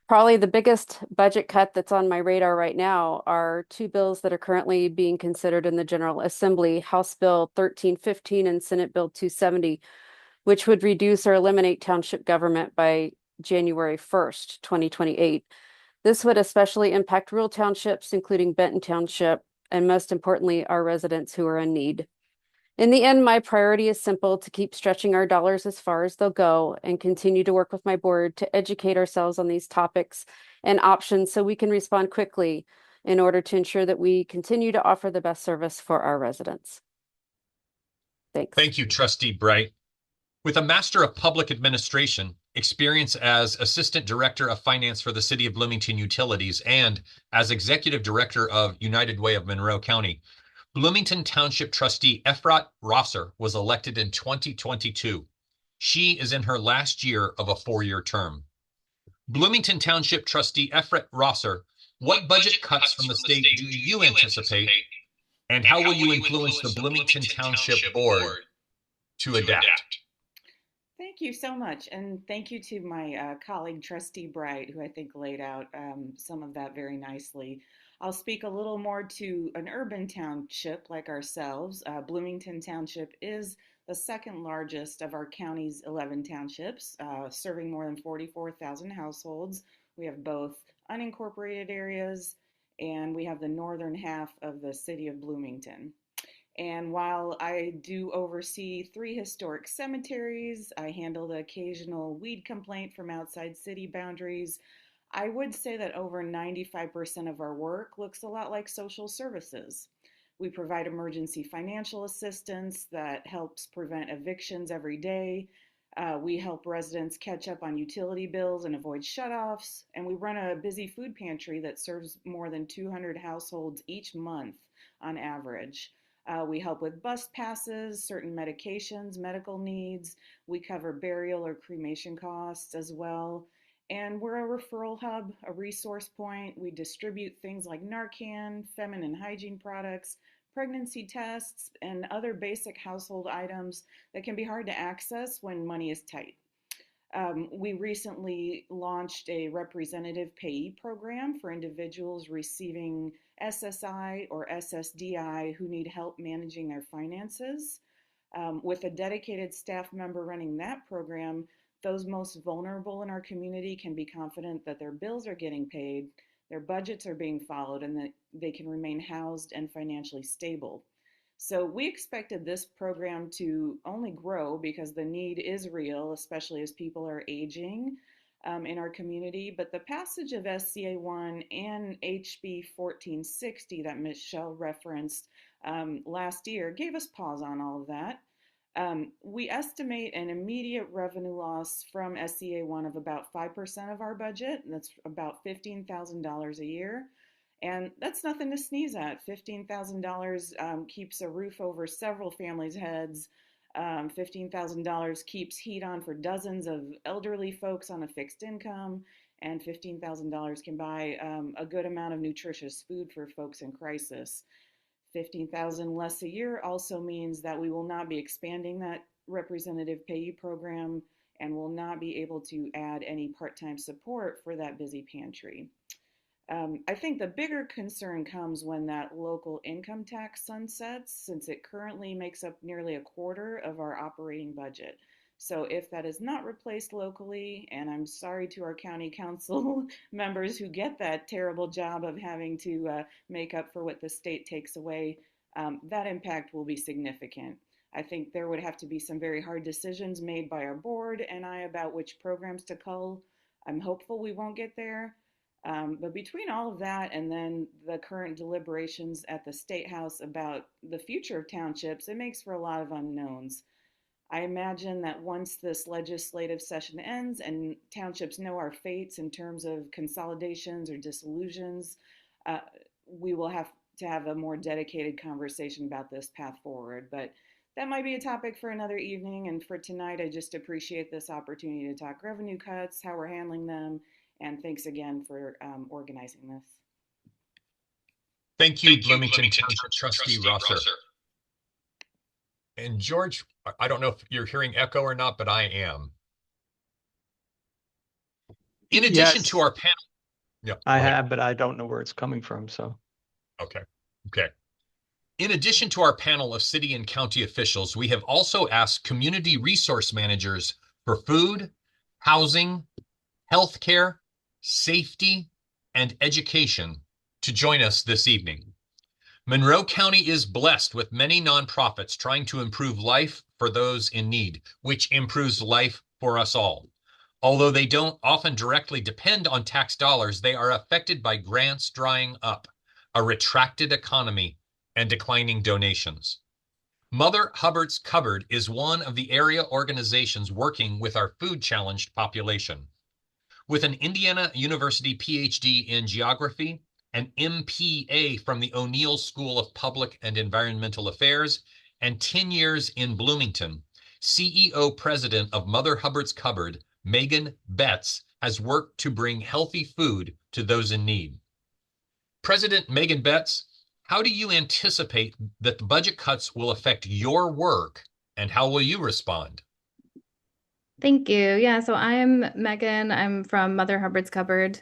Probably the biggest budget cut that's on my radar right now are 2 bills that are currently being considered in the General Assembly, House Bill 1315 and Senate Bill 270, which would reduce or eliminate township government by January 1st, 2028. This would especially impact rural townships, including Benton Township, and most importantly, our residents who are in need. In the end, my priority is simple: to keep stretching our dollars as far as they'll go and continue to work with my board to educate ourselves on these topics and options so we can respond quickly in order to ensure that we continue to offer the best service for our residents. Thanks. Thank you, Trustee Bright. With a Master of Public Administration, experience as Assistant Director of Finance for the City of Bloomington Utilities, and as Executive Director of United Way of Monroe County, Bloomington Township Trustee Efrat Rosser was elected in 2022. She is in her last year of a 4-year term. Bloomington Township Trustee Efrat Rosser, what budget cuts from the state do you anticipate, and how will you influence the Bloomington Township Board to adapt? Thank you so much. And thank you to my colleague, Trustee Bright, who I think laid out some of that very nicely. I'll speak a little more to an urban township like ourselves. Bloomington Township is the second largest of our county's 11 townships, serving more than 44,000 households. We have both unincorporated areas, and we have the northern half of the city of Bloomington. And while I do oversee 3 historic cemeteries, I handle the occasional weed complaint from outside city boundaries, I would say that over 95% of our work looks a lot like social services. We provide emergency financial assistance that helps prevent evictions every day. We help residents catch up on utility bills and avoid shutoffs. And we run a busy food pantry that serves more than 200 households each month on average. We help with bus passes, certain medications, medical needs. We cover burial or cremation costs as well. And we're a referral hub, a resource point. We distribute things like Narcan, feminine hygiene products, pregnancy tests, and other basic household items that can be hard to access when money is tight. We recently launched a representative payee program for individuals receiving SSI or SSDI who need help managing their finances. With a dedicated staff member running that program, those most vulnerable in our community can be confident that their bills are getting paid, their budgets are being followed, and that they can remain housed and financially stable. So we expected this program to only grow because the need is real, especially as people are aging. in our community. But the passage of SCA 1 and HB 1460 that Michelle referenced last year gave us pause on all of that. We estimate an immediate revenue loss from SCA 1 of about 5% of our budget. That's about $15,000 a year. And that's nothing to sneeze at. $15,000 keeps a roof over several families' heads. $15,000 keeps heat on for dozens of elderly folks on a fixed income. And $15,000 can buy a good amount of nutritious food for folks in crisis. 15,000 less a year also means that we will not be expanding that representative payee program and will not be able to add any part-time support for that busy pantry. I think the bigger concern comes when that local income tax sunsets, since it currently makes up nearly a quarter of our operating budget. So if that is not replaced locally, and I'm sorry to our county council members who get that terrible job of having to make up for what the state takes away, that impact will be significant. I think there would have to be some very hard decisions made by our board and I about which programs to cull. I'm hopeful we won't get there. But between all of that and then the current deliberations at the State House about the future of townships, it makes for a lot of unknowns. I imagine that once this legislative session ends and townships know our fates in terms of consolidations or dissolutions, we will have to have a more dedicated conversation about this path forward. But that might be a topic for another evening. And for tonight, I just appreciate this opportunity to talk revenue cuts, how we're handling them, and thanks again for organizing this. Thank you, Bloomington Township Trustee Rosser. And George, I don't know if you're hearing echo or not, but I am. In addition to our panel. Yeah, I have, but I don't know where it's coming from, so. Okay. In addition to our panel of city and county officials, we have also asked community resource managers for food, housing, healthcare, safety, and education to join us this evening. Monroe County is blessed with many nonprofits trying to improve life for those in need, which improves life for us all. Although they don't often directly depend on tax dollars, they are affected by grants drying up, a retracted economy, and declining donations. Mother Hubbard's Cupboard is one of the area organizations working with our food-challenged population. With an Indiana University PhD in geography, an MPA from the O'Neill School of Public and Environmental Affairs, and 10 years in Bloomington, CEO President of Mother Hubbard's Cupboard, Megan Betts, has worked to bring healthy food to those in need. President Megan Betts, how do you anticipate that the budget cuts will affect your work, and how will you respond? Thank you. Yeah, so I'm Megan. I'm from Mother Hubbard's Cupboard.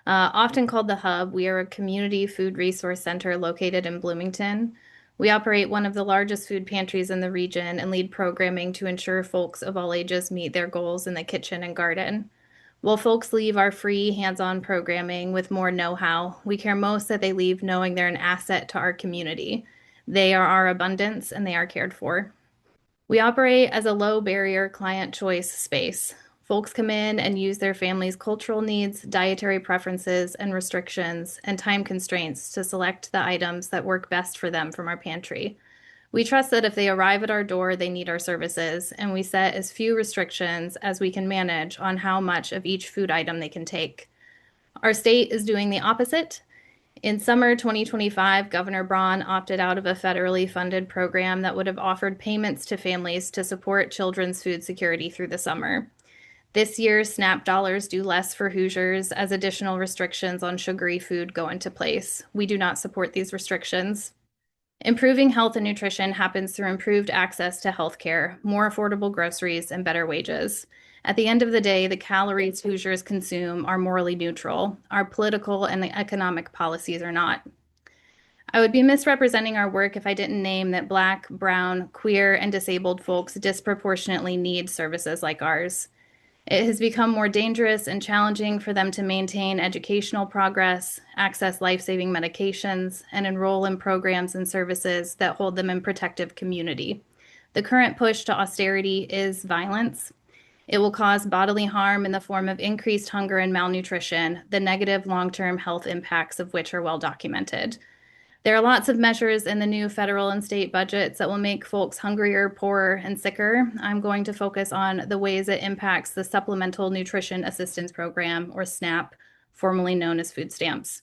Often called the Hub, we are a community food resource center located in Bloomington. We operate one of the largest food pantries in the region and lead programming to ensure folks of all ages meet their goals in the kitchen and garden. While folks leave our free hands-on programming with more know-how, we care most that they leave knowing they're an asset to our community. They are our abundance and they are cared for. We operate as a low barrier client choice space. Folks come in and use their family's cultural needs, dietary preferences, and restrictions, and time constraints to select the items that work best for them from our pantry. We trust that if they arrive at our door, they need our services, and we set as few restrictions as we can manage on how much of each food item they can take. Our state is doing the opposite. In summer 2025, Governor Braun opted out of a federally funded program that would have offered payments to families to support children's food security through the summer. This year, SNAP dollars do less for Hoosiers as additional restrictions on sugary food go into place. We do not support these restrictions. Improving health and nutrition happens through improved access to healthcare, more affordable groceries, and better wages. At the end of the day, the calories Hoosiers consume are morally neutral. Our political and economic policies are not. I would be misrepresenting our work if I didn't name that Black, brown, queer, and disabled folks disproportionately need services like ours. It has become more dangerous and challenging for them to maintain educational progress, access life-saving medications, and enroll in programs and services that hold them in protective community. The current push to austerity is violence. It will cause bodily harm in the form of increased hunger and malnutrition, the negative long-term health impacts of which are well documented. There are lots of measures in the new federal and state budgets that will make folks hungrier, poorer, and sicker. I'm going to focus on the ways it impacts the Supplemental Nutrition Assistance Program, or SNAP, formerly known as food stamps.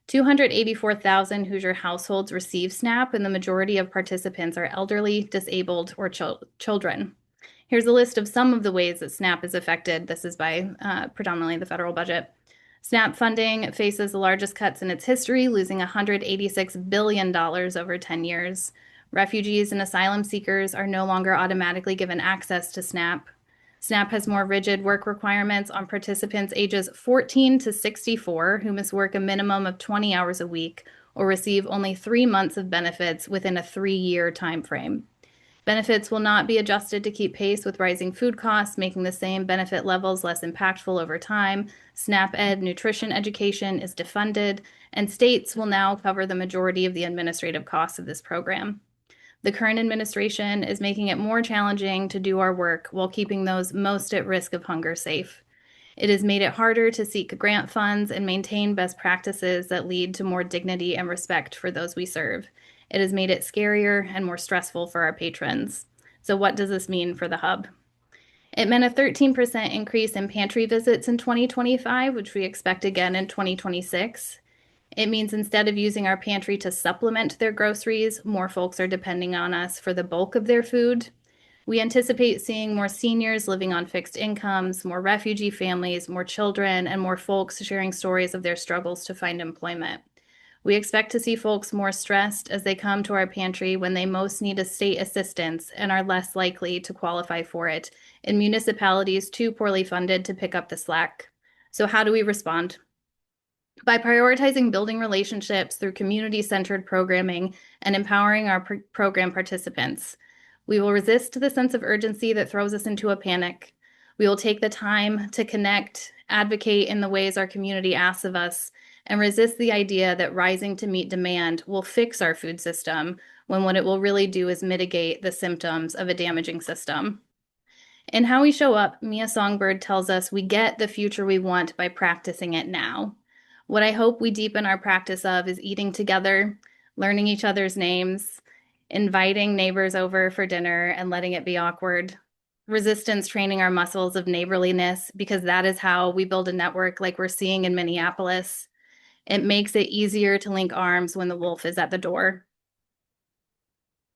284,000 Hoosier households receive SNAP, and the majority of participants are elderly, disabled, or children. Here's a list of some of the ways that SNAP is affected. This is by predominantly the federal budget. SNAP funding faces the largest cuts in its history, losing $186 billion over 10 years. Refugees and asylum seekers are no longer automatically given access to SNAP. SNAP has more rigid work requirements on participants ages 14 to 64 who must work a minimum of 20 hours a week or receive only 3 months of benefits within a 3-year time frame. Benefits will not be adjusted to keep pace with rising food costs, making the same benefit levels less impactful over time. SNAP-Ed nutrition education is defunded, and states will now cover the majority of the administrative costs of this program. The current administration is making it more challenging to do our work while keeping those most at risk of hunger safe. It has made it harder to seek grant funds and maintain best practices that lead to more dignity and respect for those we serve. It has made it scarier and more stressful for our patrons. So what does this mean for the hub? It meant a 13% increase in pantry visits in 2025, which we expect again in 2026. It means instead of using our pantry to supplement their groceries, more folks are depending on us for the bulk of their food. We anticipate seeing more seniors living on fixed incomes, more refugee families, more children, and more folks sharing stories of their struggles to find employment. We expect to see folks more stressed as they come to our pantry when they most need a state assistance and are less likely to qualify for it in municipalities too poorly funded to pick up the slack. So how do we respond? By prioritizing building relationships through community-centered programming and empowering our program participants. We will resist the sense of urgency that throws us into a panic. We will take the time to connect, advocate in the ways our community asks of us, and resist the idea that rising to meet demand will fix our food system when what it will really do is mitigate the symptoms of a damaging system. In How We Show Up, Mia Songbird tells us we get the future we want by practicing it now. What I hope we deepen our practice of is eating together, learning each other's names, inviting neighbors over for dinner and letting it be awkward, resistance training our muscles of neighborliness, because that is how we build a network like we're seeing in Minneapolis. It makes it easier to link arms when the wolf is at the door.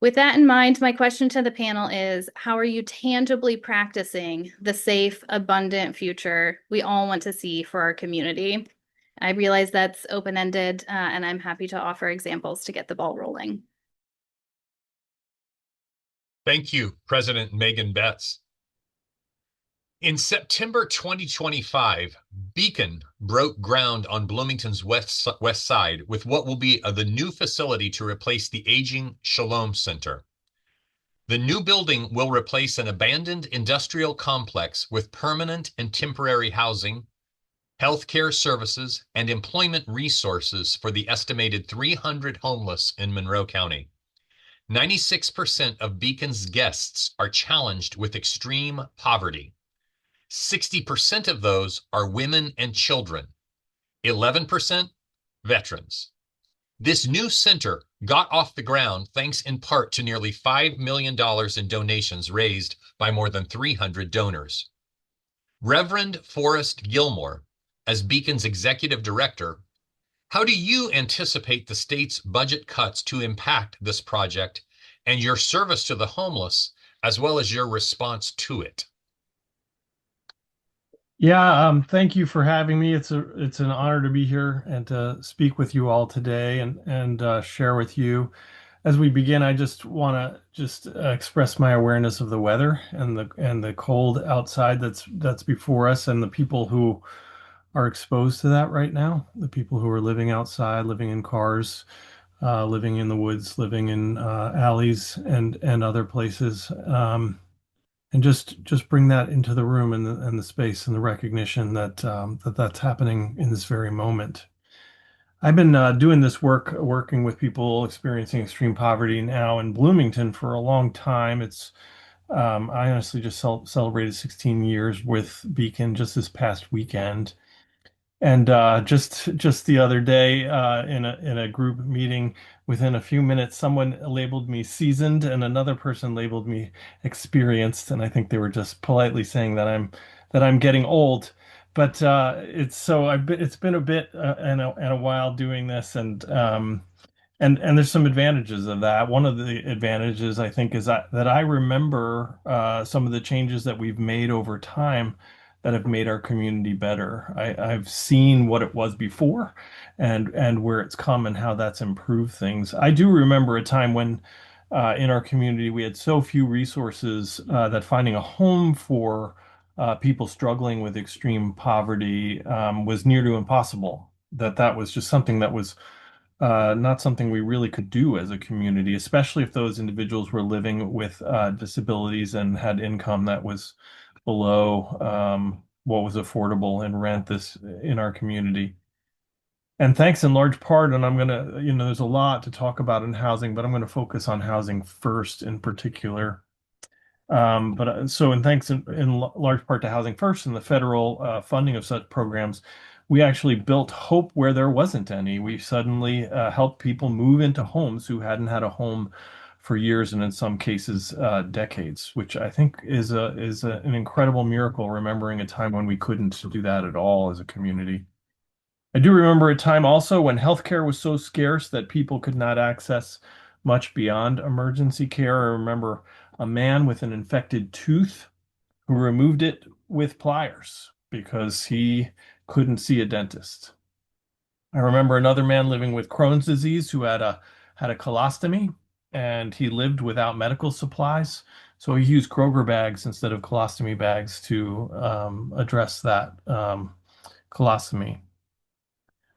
With that in mind, my question to the panel is, how are you tangibly practicing the safe, abundant future we all want to see for our community? I realize that's open-ended, and I'm happy to offer examples to get the ball rolling. Thank you, President Megan Betts. In September 2025, Beacon broke ground on Bloomington's west side with what will be the new facility to replace the aging Shalom Center. The new building will replace an abandoned industrial complex with permanent and temporary housing, healthcare services, and employment resources for the estimated 300 homeless in Monroe County. 96% of Beacon's guests are challenged with extreme poverty. 60% of those are women and children, 11% veterans. This new center got off the ground thanks in part to nearly $5 million in donations raised by more than 300 donors. Reverend Forrest Gilmore, as Beacon's executive director, how do you anticipate the state's budget cuts to impact this project and your service to the homeless, as well as your response to it? Yeah, thank you for having me. It's an honor to be here and to speak with you all today and share with you. As we begin, I just want to express my awareness of the weather and the cold outside that's before us, and the people who are exposed to that right now. The people who are living outside, living in cars, living in the woods, living in alleys and other places. And just bring that into the room and the space and the recognition that that's happening in this very moment. I've been doing this work, working with people experiencing extreme poverty now in Bloomington for a long time. It's I honestly just celebrated 16 years with Beacon just this past weekend. And just the other day, in a group meeting, within a few minutes, someone labeled me seasoned, and another person labeled me experienced. And I think they were just politely saying that I'm getting old. But it's been a bit and a while doing this, and there's some advantages of that. One of the advantages, I think, is that I remember some of the changes that we've made over time that have made our community better. I've seen what it was before and where it's come and how that's improved things. I do remember a time when in our community we had so few resources that finding a home for people struggling with extreme poverty was near to impossible. That was just something that was not something we really could do as a community, especially if those individuals were living with disabilities and had income that was below what was affordable in rent this in our community. And thanks in large part, and there's a lot to talk about in housing, but I'm going to focus on housing first in particular. And thanks in large part to Housing First and the federal funding of such programs, we actually built hope where there wasn't any. We suddenly helped people move into homes who hadn't had a home for years and in some cases decades, which I think is an incredible miracle, remembering a time when we couldn't do that at all as a community. I do remember a time also when healthcare was so scarce that people could not access much beyond emergency care. I remember a man with an infected tooth who removed it with pliers because he couldn't see a dentist. I remember another man living with Crohn's disease who had a colostomy, and he lived without medical supplies. So he used Kroger bags instead of colostomy bags to address that colostomy.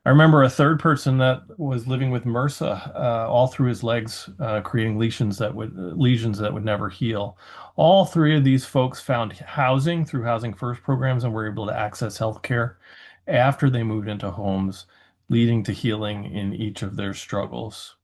I remember a third person that was living with MRSA all through his legs, creating lesions that would never heal. All three of these folks found housing through Housing First programs and were able to access health care after they moved into homes, leading to healing in each of their struggles.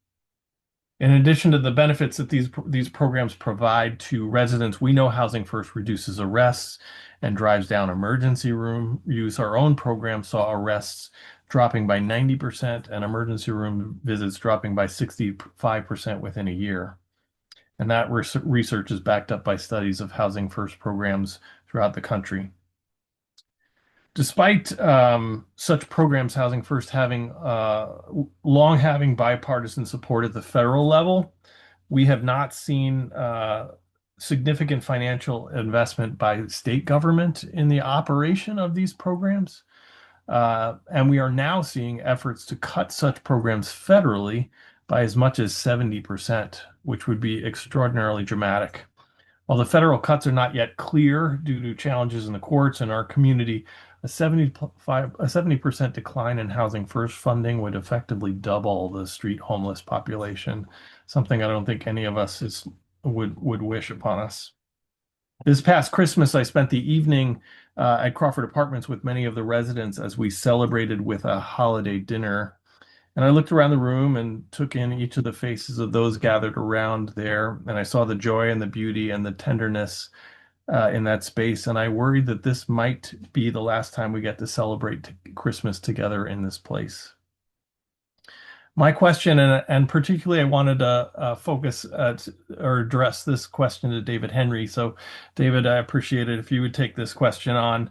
In addition to the benefits that these programs provide to residents, we know Housing First reduces arrests and drives down emergency room use. Our own program saw arrests dropping by 90% and emergency room visits dropping by 65% within a year. And that research is backed up by studies of Housing First programs throughout the country. Despite such programs, Housing First long having bipartisan support at the federal level, we have not seen significant financial investment by state government in the operation of these programs. And we are now seeing efforts to cut such programs federally by as much as 70%, which would be extraordinarily dramatic. While the federal cuts are not yet clear due to challenges in the courts and our community, a 70% decline in Housing First funding would effectively double the street homeless population, something I don't think any of us would wish upon us. This past Christmas, I spent the evening at Crawford Apartments with many of the residents as we celebrated with a holiday dinner. And I looked around the room and took in each of the faces of those gathered around there. And I saw the joy and the beauty and the tenderness in that space. And I worried that this might be the last time we get to celebrate Christmas together in this place. My question, and particularly I wanted to focus or address this question to David Henry. So, David, I appreciate it if you would take this question on.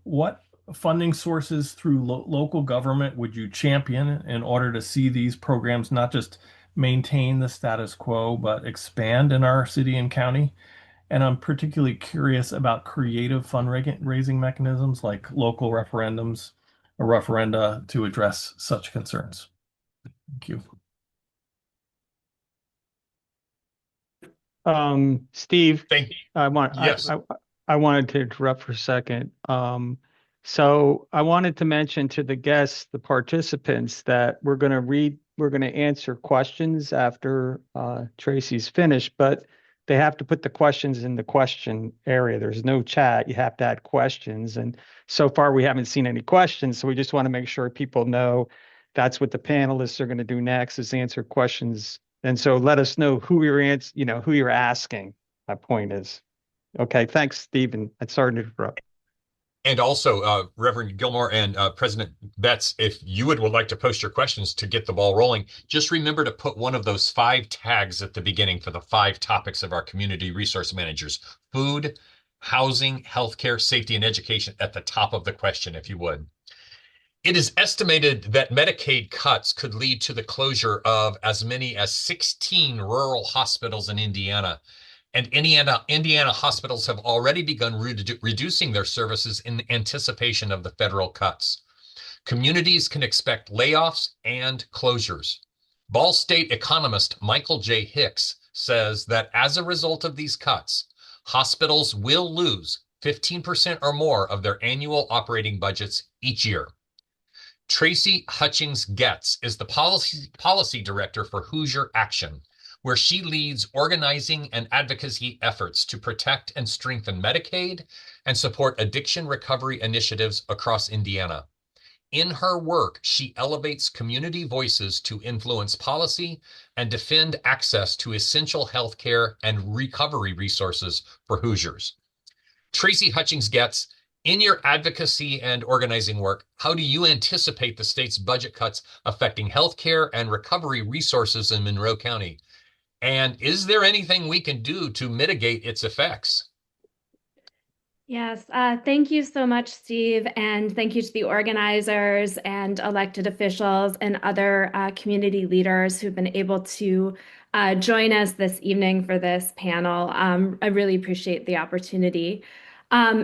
What funding sources through local government would you champion in order to see these programs not just maintain the status quo, but expand in our city and county? And I'm particularly curious about creative fundraising mechanisms like local referendums or referenda to address such concerns. Thank you. Steve, Thank you. Yes. I wanted to interrupt for a second. So I wanted to mention to the guests, the participants, that we're going to answer questions after Tracy's finished, but they have to put the questions in the question area. There's no chat. You have to add questions. And so far we haven't seen any questions. So we just want to make sure people know that's what the panelists are going to do next, is answer questions. And so let us know who you're asking. my point is. Okay, thanks, Stephen. I'm sorry to interrupt. And also, Reverend Gilmore and President Betts, if you would like to post your questions to get the ball rolling, just remember to put one of those 5 tags at the beginning for the 5 topics of our community resource managers: food, housing, healthcare, safety, and education at the top of the question, if you would. It is estimated that Medicaid cuts could lead to the closure of as many as 16 rural hospitals in Indiana. And Indiana hospitals have already begun reducing their services in anticipation of the federal cuts. Communities can expect layoffs and closures. Ball State economist Michael J. Hicks says that as a result of these cuts, hospitals will lose 15% or more of their annual operating budgets each year. Tracy Hutchings Getz is the policy director for Hoosier Action, where she leads organizing and advocacy efforts to protect and strengthen Medicaid and support addiction recovery initiatives across Indiana. In her work, she elevates community voices to influence policy and defend access to essential health care and recovery resources for Hoosiers. Tracy Hutchings Getz, in your advocacy and organizing work, how do you anticipate the state's budget cuts affecting healthcare and recovery resources in Monroe County? And is there anything we can do to mitigate its effects? Yes, thank you so much, Steve, and thank you to the organizers and elected officials and other community leaders who've been able to join us this evening for this panel. I really appreciate the opportunity.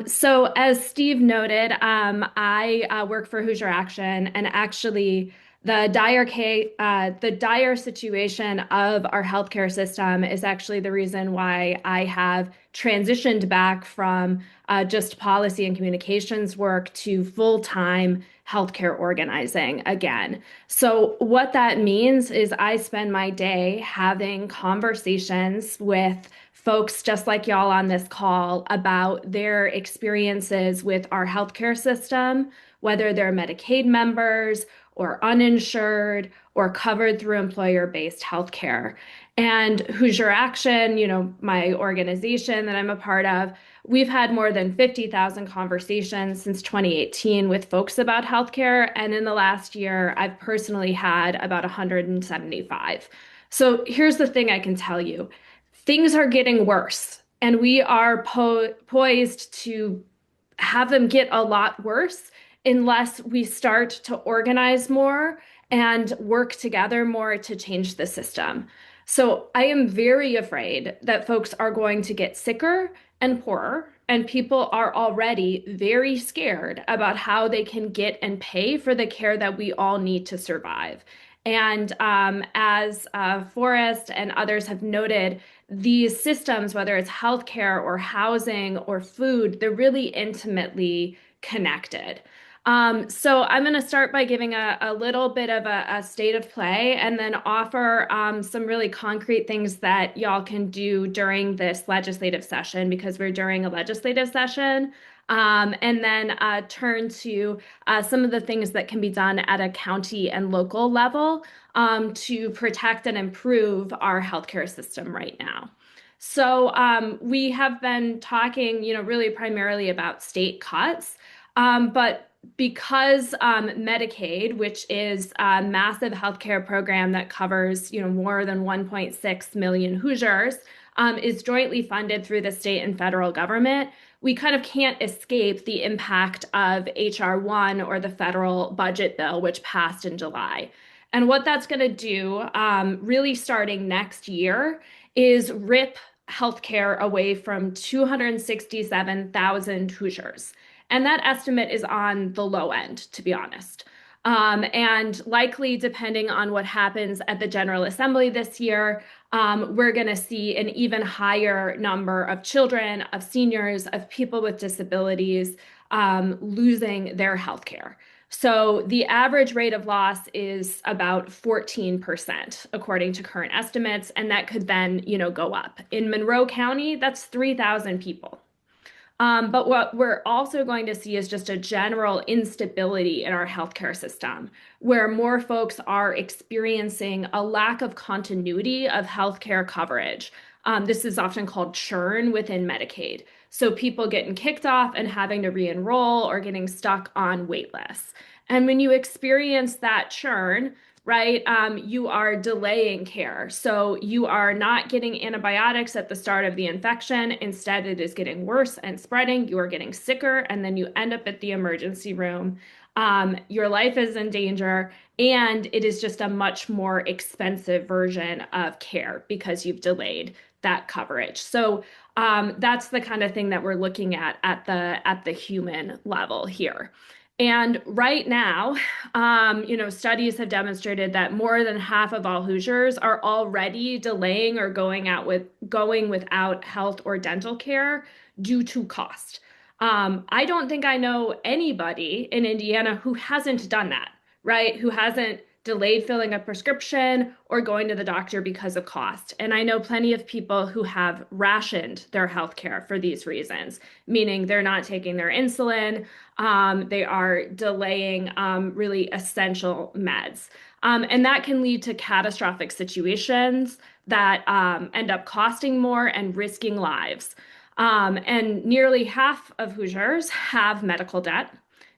So as Steve noted, I work for Hoosier Action, and actually the dire situation of our healthcare system is actually the reason why I have transitioned back from just policy and communications work to full-time healthcare organizing again. So what that means is I spend my day having conversations with folks just like y'all on this call about their experiences with our healthcare system, whether they're Medicaid members or uninsured or covered through employer-based healthcare. And Hoosier Action, my organization that I'm a part of, we've had more than 50,000 conversations since 2018 with folks about healthcare. And in the last year, I've personally had about 175. So here's the thing I can tell you. Things are getting worse, and we are poised to have them get a lot worse unless we start to organize more and work together more to change the system. So I am very afraid that folks are going to get sicker and poorer, and people are already very scared about how they can get and pay for the care that we all need to survive. And as Forrest and others have noted, these systems, whether it's healthcare or housing or food, they're really intimately connected. So I'm going to start by giving a little bit of a state of play and then offer some really concrete things that y'all can do during this legislative session, because we're during a legislative session. And then turn to some of the things that can be done at a county and local level to protect and improve our healthcare system right now. So we have been talking, really primarily about state cuts, but because Medicaid, which is a massive healthcare program that covers, more than 1.6 million Hoosiers, is jointly funded through the state and federal government, we kind of can't escape the impact of H.R. 1 or the federal budget bill, which passed in July. And what that's going to do, really starting next year, is rip healthcare away from 267,000 Hoosiers. And that estimate is on the low end, to be honest. And likely, depending on what happens at the General Assembly this year, we're going to see an even higher number of children, of seniors, of people with disabilities losing their health care. So the average rate of loss is about 14%, according to current estimates, and that could then, go up. In Monroe County, that's 3,000 people. But what we're also going to see is just a general instability in our healthcare system, where more folks are experiencing a lack of continuity of healthcare coverage. This is often called churn within Medicaid. So people getting kicked off and having to re-enroll or getting stuck on wait lists. And when you experience that churn, right, you are delaying care. So you are not getting antibiotics at the start of the infection. Instead, it is getting worse and spreading. You are getting sicker, and then you end up at the emergency room. Your life is in danger, and it is just a much more expensive version of care because you've delayed that coverage. So that's the kind of thing that we're looking at the human level here. And right now, studies have demonstrated that more than half of all Hoosiers are already delaying or going without health or dental care due to cost. I don't think I know anybody in Indiana who hasn't done that, right? Who hasn't delayed filling a prescription or going to the doctor because of cost. And I know plenty of people who have rationed their health care for these reasons, meaning they're not taking their insulin, they are delaying really essential meds. And that can lead to catastrophic situations that end up costing more and risking lives. And nearly half of Hoosiers have medical debt,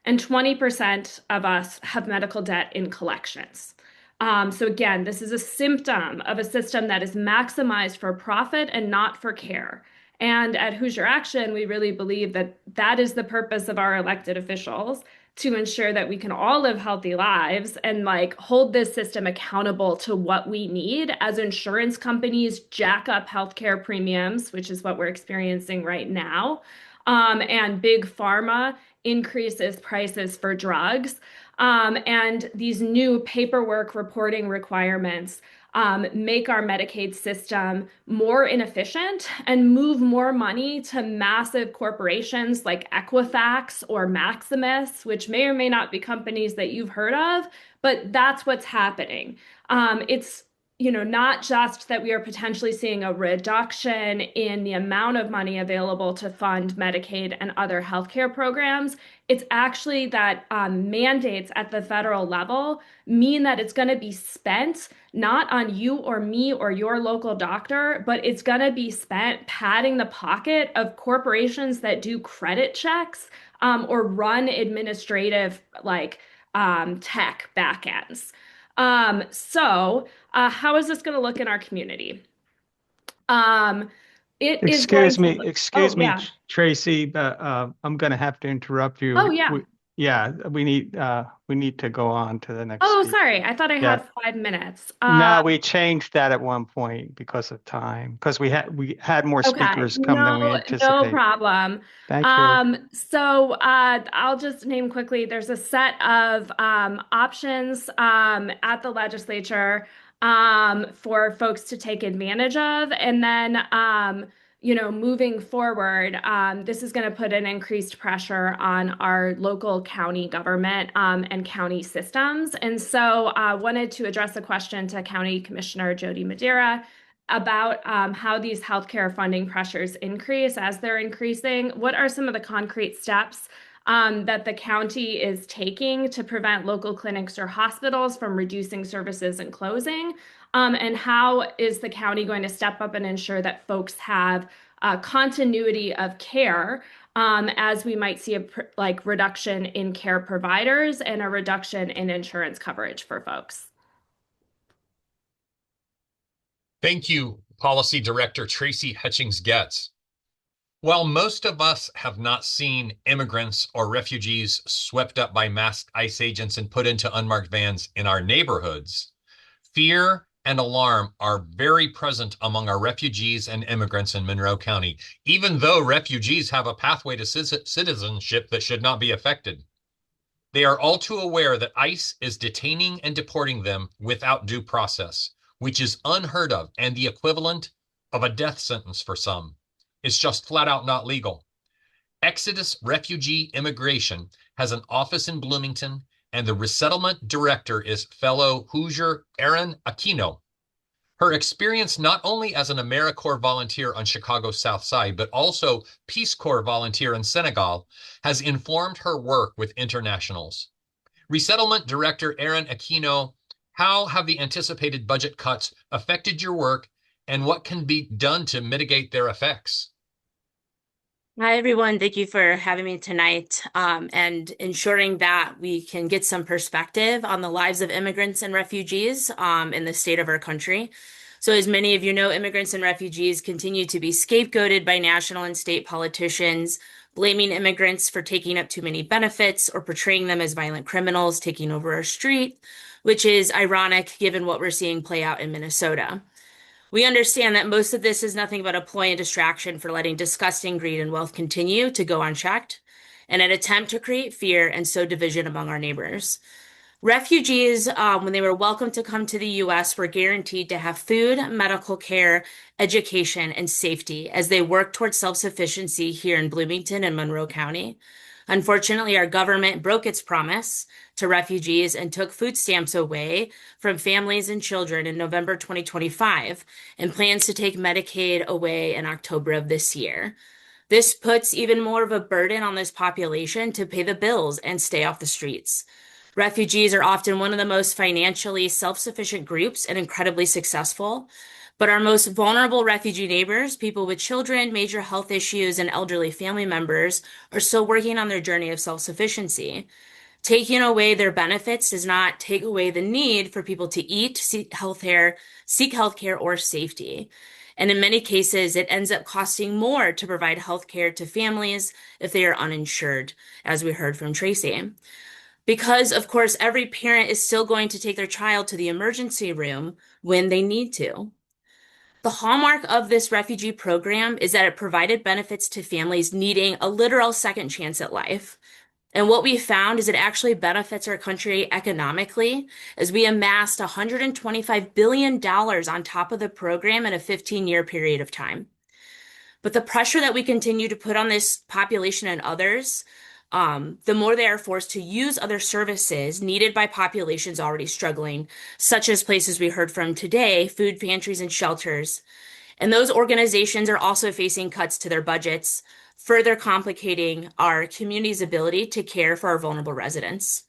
and 20% of us have medical debt in collections. So again, this is a symptom of a system that is maximized for profit and not for care. And at Hoosier Action, we really believe that that is the purpose of our elected officials, to ensure that we can all live healthy lives and hold this system accountable to what we need as insurance companies jack up healthcare premiums, which is what we're experiencing right now, and big pharma increases prices for drugs, and these new paperwork reporting requirements make our Medicaid system more inefficient and move more money to massive corporations like Equifax or Maximus, which may or may not be companies that you've heard of, but that's what's happening. It's not just that we are potentially seeing a reduction in the amount of money available to fund Medicaid and other healthcare programs. It's actually that mandates at the federal level mean that it's going to be spent not on you or me or your local doctor, but it's going to be spent padding the pocket of corporations that do credit checks or run administrative tech backends. So how is this going to look in our community? Excuse me, yeah. Tracy, but I'm going to have to interrupt you. Oh, yeah. We need to go on to the next. Oh, speaker. sorry. I thought I had 5 minutes. No, we changed that at one point because of time, because we had more speakers come than we anticipated. No problem. Thank you. So I'll just name quickly. There's a set of options at the legislature for folks to take advantage of, and then moving forward, this is going to put an increased pressure on our local county government and county systems. And so I wanted to address a question to County Commissioner Jody Madeira about how these healthcare funding pressures increase as they're increasing. What are some of the concrete steps that the county is taking to prevent local clinics or hospitals from reducing services and closing? And how is the county going to step up and ensure that folks have continuity of care as we might see a reduction in care providers and a reduction in insurance coverage for folks? Thank you, Policy Director Tracy Hutchings-Getz. While most of us have not seen immigrants or refugees swept up by masked ICE agents and put into unmarked vans in our neighborhoods, fear and alarm are very present among our refugees and immigrants in Monroe County, even though refugees have a pathway to citizenship that should not be affected. They are all too aware that ICE is detaining and deporting them without due process, which is unheard of and the equivalent of a death sentence for some. It's just flat out not legal. Exodus Refugee Immigration has an office in Bloomington, and the resettlement director is fellow Hoosier Erin Aquino. Her experience not only as an AmeriCorps volunteer on Chicago's South Side, but also Peace Corps volunteer in Senegal, has informed her work with internationals. Resettlement Director Erin Aquino, how have the anticipated budget cuts affected your work, and what can be done to mitigate their effects? Hi, everyone. Thank you for having me tonight and ensuring that we can get some perspective on the lives of immigrants and refugees in the state of our country. So, as many of you know, immigrants and refugees continue to be scapegoated by national and state politicians, blaming immigrants for taking up too many benefits or portraying them as violent criminals taking over our street, which is ironic given what we're seeing play out in Minnesota. We understand that most of this is nothing but a ploy and distraction for letting disgusting greed and wealth continue to go unchecked, and an attempt to create fear and sow division among our neighbors. Refugees, when they were welcome to come to the U.S., were guaranteed to have food, medical care, education, and safety as they work towards self-sufficiency here in Bloomington and Monroe County. Unfortunately, our government broke its promise to refugees and took food stamps away from families and children in November 2025 and plans to take Medicaid away in October of this year. This puts even more of a burden on this population to pay the bills and stay off the streets. Refugees are often one of the most financially self-sufficient groups and incredibly successful. But our most vulnerable refugee neighbors, people with children, major health issues, and elderly family members, are still working on their journey of self-sufficiency. Taking away their benefits does not take away the need for people to eat, seek healthcare, or safety. And in many cases, it ends up costing more to provide healthcare to families if they are uninsured, as we heard from Tracy. Because, of course, every parent is still going to take their child to the emergency room when they need to. The hallmark of this refugee program is that it provided benefits to families needing a literal second chance at life. And what we found is it actually benefits our country economically, as we amassed $125 billion on top of the program in a 15-year period of time. But the pressure that we continue to put on this population and others, the more they are forced to use other services needed by populations already struggling, such as places we heard from today, food pantries and shelters. And those organizations are also facing cuts to their budgets, further complicating our community's ability to care for our vulnerable residents.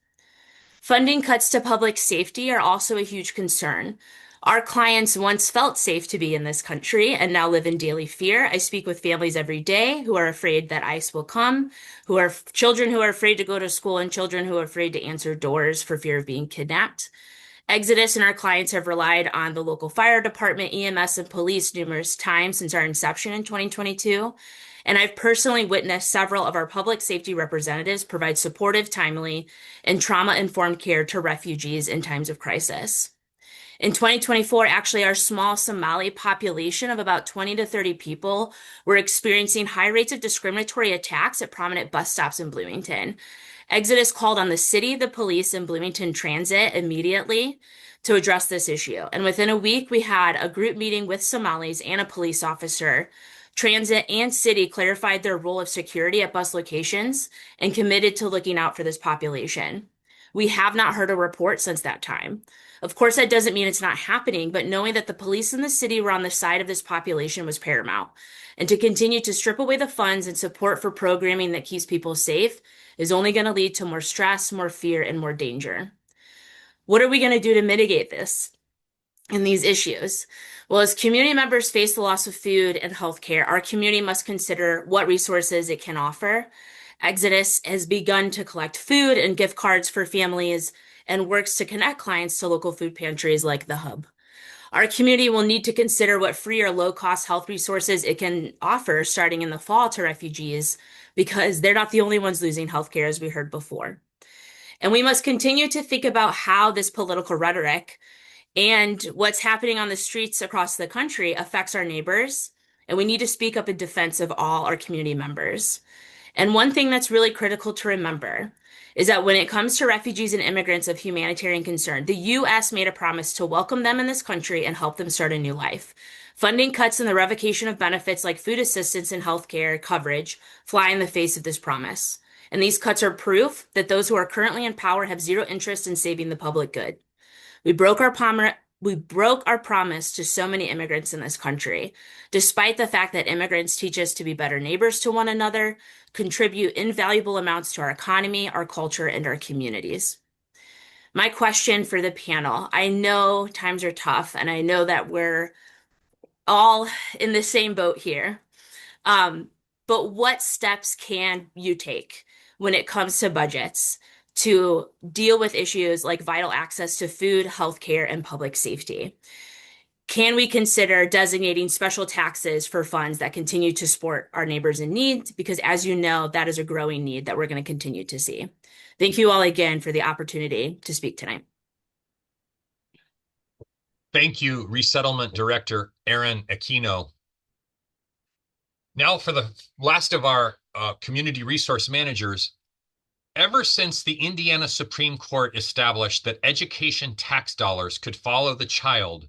Funding cuts to public safety are also a huge concern. Our clients once felt safe to be in this country and now live in daily fear. I speak with families every day who are afraid that ICE will come, who are children who are afraid to go to school, and children who are afraid to answer doors for fear of being kidnapped. Exodus and our clients have relied on the local fire department, EMS, and police numerous times since our inception in 2022. And I've personally witnessed several of our public safety representatives provide supportive, timely, and trauma-informed care to refugees in times of crisis. In 2024, actually, our small Somali population of about 20 to 30 people were experiencing high rates of discriminatory attacks at prominent bus stops in Bloomington. Exodus called on the city, the police, and Bloomington Transit immediately to address this issue. And within a week, we had a group meeting with Somalis and a police officer. Transit and city clarified their role of security at bus locations and committed to looking out for this population. We have not heard a report since that time. Of course, that doesn't mean it's not happening, but knowing that the police in the city were on the side of this population was paramount. And to continue to strip away the funds and support for programming that keeps people safe is only going to lead to more stress, more fear, and more danger. What are we going to do to mitigate this and these issues? Well, as community members face the loss of food and healthcare, our community must consider what resources it can offer. Exodus has begun to collect food and gift cards for families and works to connect clients to local food pantries like the Hub. Our community will need to consider what free or low-cost health resources it can offer starting in the fall to refugees, because they're not the only ones losing healthcare, as we heard before. And we must continue to think about how this political rhetoric and what's happening on the streets across the country affects our neighbors, and we need to speak up in defense of all our community members. And one thing that's really critical to remember is that when it comes to refugees and immigrants of humanitarian concern, the U.S. made a promise to welcome them in this country and help them start a new life. Funding cuts and the revocation of benefits like food assistance and healthcare coverage fly in the face of this promise. And these cuts are proof that those who are currently in power have zero interest in saving the public good. We broke our promise to so many immigrants in this country, despite the fact that immigrants teach us to be better neighbors to one another, contribute invaluable amounts to our economy, our culture, and our communities. My question for the panel, I know times are tough, and I know that we're all in the same boat here. But what steps can you take when it comes to budgets to deal with issues like vital access to food, healthcare, and public safety? Can we consider designating special taxes for funds that continue to support our neighbors in need? Because as you know, that is a growing need that we're going to continue to see. Thank you all again for the opportunity to speak tonight. Thank you, Resettlement Director Aaron Aquino. Now for the last of our community resource managers. Ever since the Indiana Supreme Court established that education tax dollars could follow the child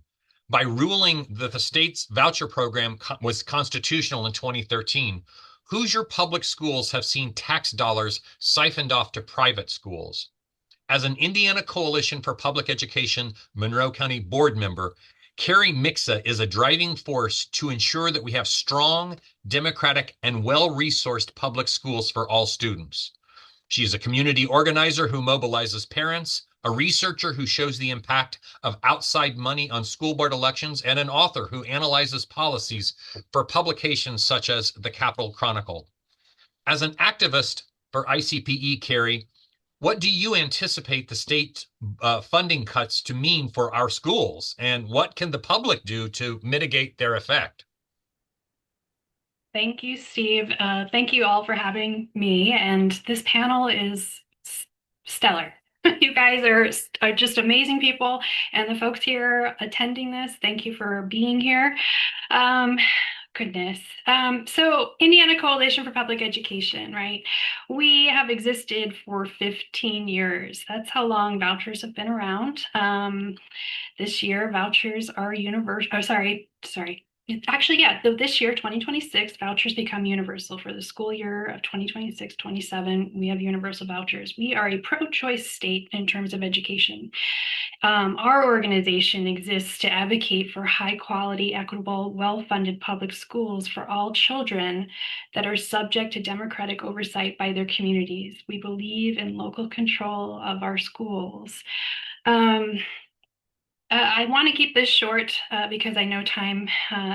by ruling that the state's voucher program was constitutional in 2013, Hoosier public schools have seen tax dollars siphoned off to private schools. As an Indiana Coalition for Public Education Monroe County board member, Carrie Mixa is a driving force to ensure that we have strong, democratic, and well-resourced public schools for all students. She is a community organizer who mobilizes parents, a researcher who shows the impact of outside money on school board elections, and an author who analyzes policies for publications such as the Capitol Chronicle. As an activist for ICPE, Carrie, what do you anticipate the state funding cuts to mean for our schools, and what can the public do to mitigate their effect? Thank you, Steve. Thank you all for having me. And this panel is stellar. You guys are just amazing people. And the folks here attending this, thank you for being here. Goodness. So Indiana Coalition for Public Education, right? We have existed for 15 years. That's how long vouchers have been around. This year, vouchers are universal. Oh, sorry. Actually, yeah, this year, 2026, vouchers become universal. For the school year of 2026-27, we have universal vouchers. We are a pro-choice state in terms of education. Our organization exists to advocate for high-quality, equitable, well-funded public schools for all children that are subject to democratic oversight by their communities. We believe in local control of our schools. I want to keep this short because I know time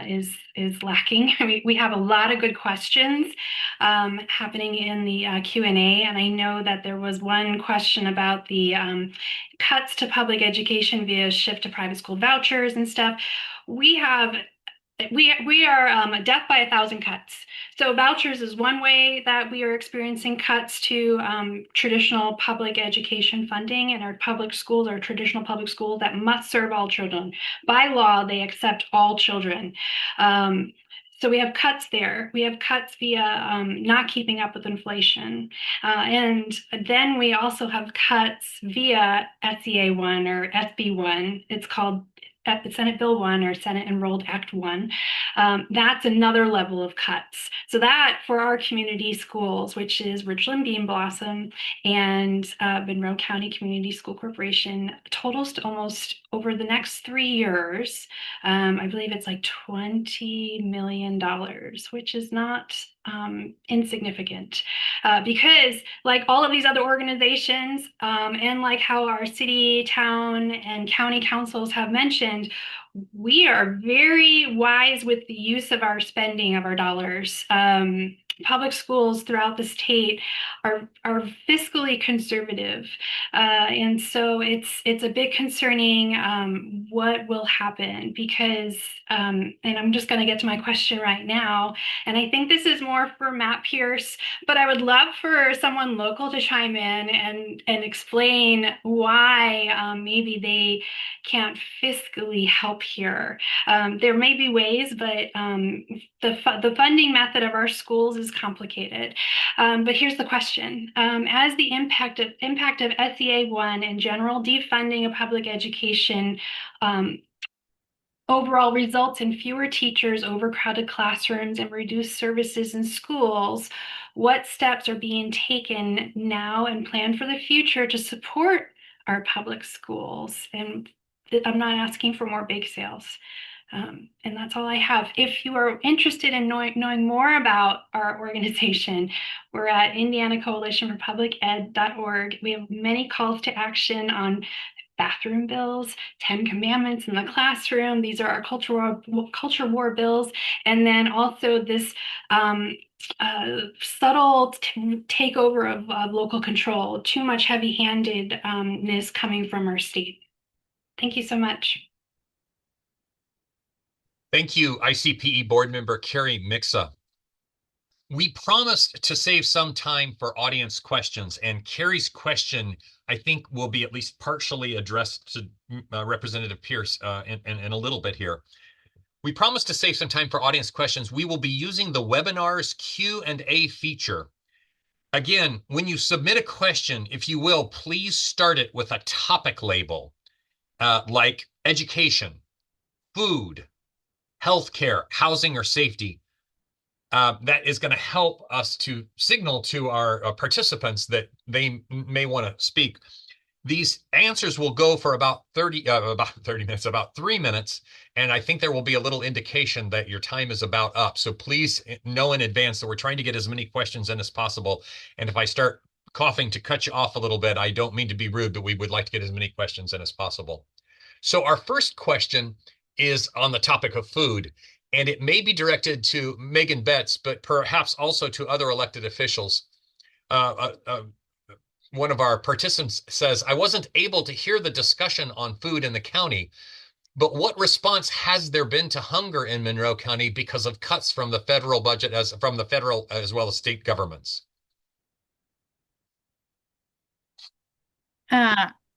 is lacking. We have a lot of good questions happening in the Q&A, and I know that there was one question about the cuts to public education via shift to private school vouchers and stuff. We are a death by 1,000 cuts. So vouchers is one way that we are experiencing cuts to traditional public education funding, and our public schools are traditional public schools that must serve all children. By law, they accept all children. So we have cuts there. We have cuts via not keeping up with inflation. And then we also have cuts via SEA1 or SB1. It's called Senate Bill 1 or Senate Enrolled Act 1. That's another level of cuts. So that for our community schools, which is Richland Bean Blossom and Monroe County Community School Corporation, totals to almost over the next 3 years, I believe it's like $20 million, which is not insignificant because like all of these other organizations and like how our city, town, and county councils have mentioned, we are very wise with the use of our spending of our dollars. Public schools throughout the state are fiscally conservative, and so it's a bit concerning what will happen because, and I'm just going to get to my question right now, and I think this is more for Matt Pierce, but I would love for someone local to chime in and explain why maybe they can't fiscally help here. There may be ways, but the funding method of our schools is complicated. But here's the question. As the impact of SEA1 and general defunding of public education overall results in fewer teachers, overcrowded classrooms, and reduced services in schools, what steps are being taken now and planned for the future to support our public schools? And I'm not asking for more bake sales. And that's all I have. If you are interested in knowing more about our organization, we're at indianacoalitionforpubliced.org. We have many calls to action on bathroom bills, 10 commandments in the classroom. These are our culture war bills. And then also this subtle takeover of local control, too much heavy-handedness coming from our state. Thank you so much. Thank you, ICPE board member Kerry Mixa. We promised to save some time for audience questions, and Kerry's question, I think, will be at least partially addressed to Representative Pierce in a little bit here. We promised to save some time for audience questions. We will be using the webinar's Q&A feature. Again, when you submit a question, if you will, please start it with a topic label like education, food, healthcare, housing, or safety. That is going to help us to signal to our participants that they may want to speak. These answers will go for about 30 minutes, about 3 minutes, and I think there will be a little indication that your time is about up. So please know in advance that we're trying to get as many questions in as possible. And if I start coughing to cut you off a little bit, I don't mean to be rude, but we would like to get as many questions in as possible. So our first question is on the topic of food, and it may be directed to Megan Betts, but perhaps also to other elected officials. One of our participants says, I wasn't able to hear the discussion on food in the county, but what response has there been to hunger in Monroe County because of cuts from the federal budget, as well as state governments?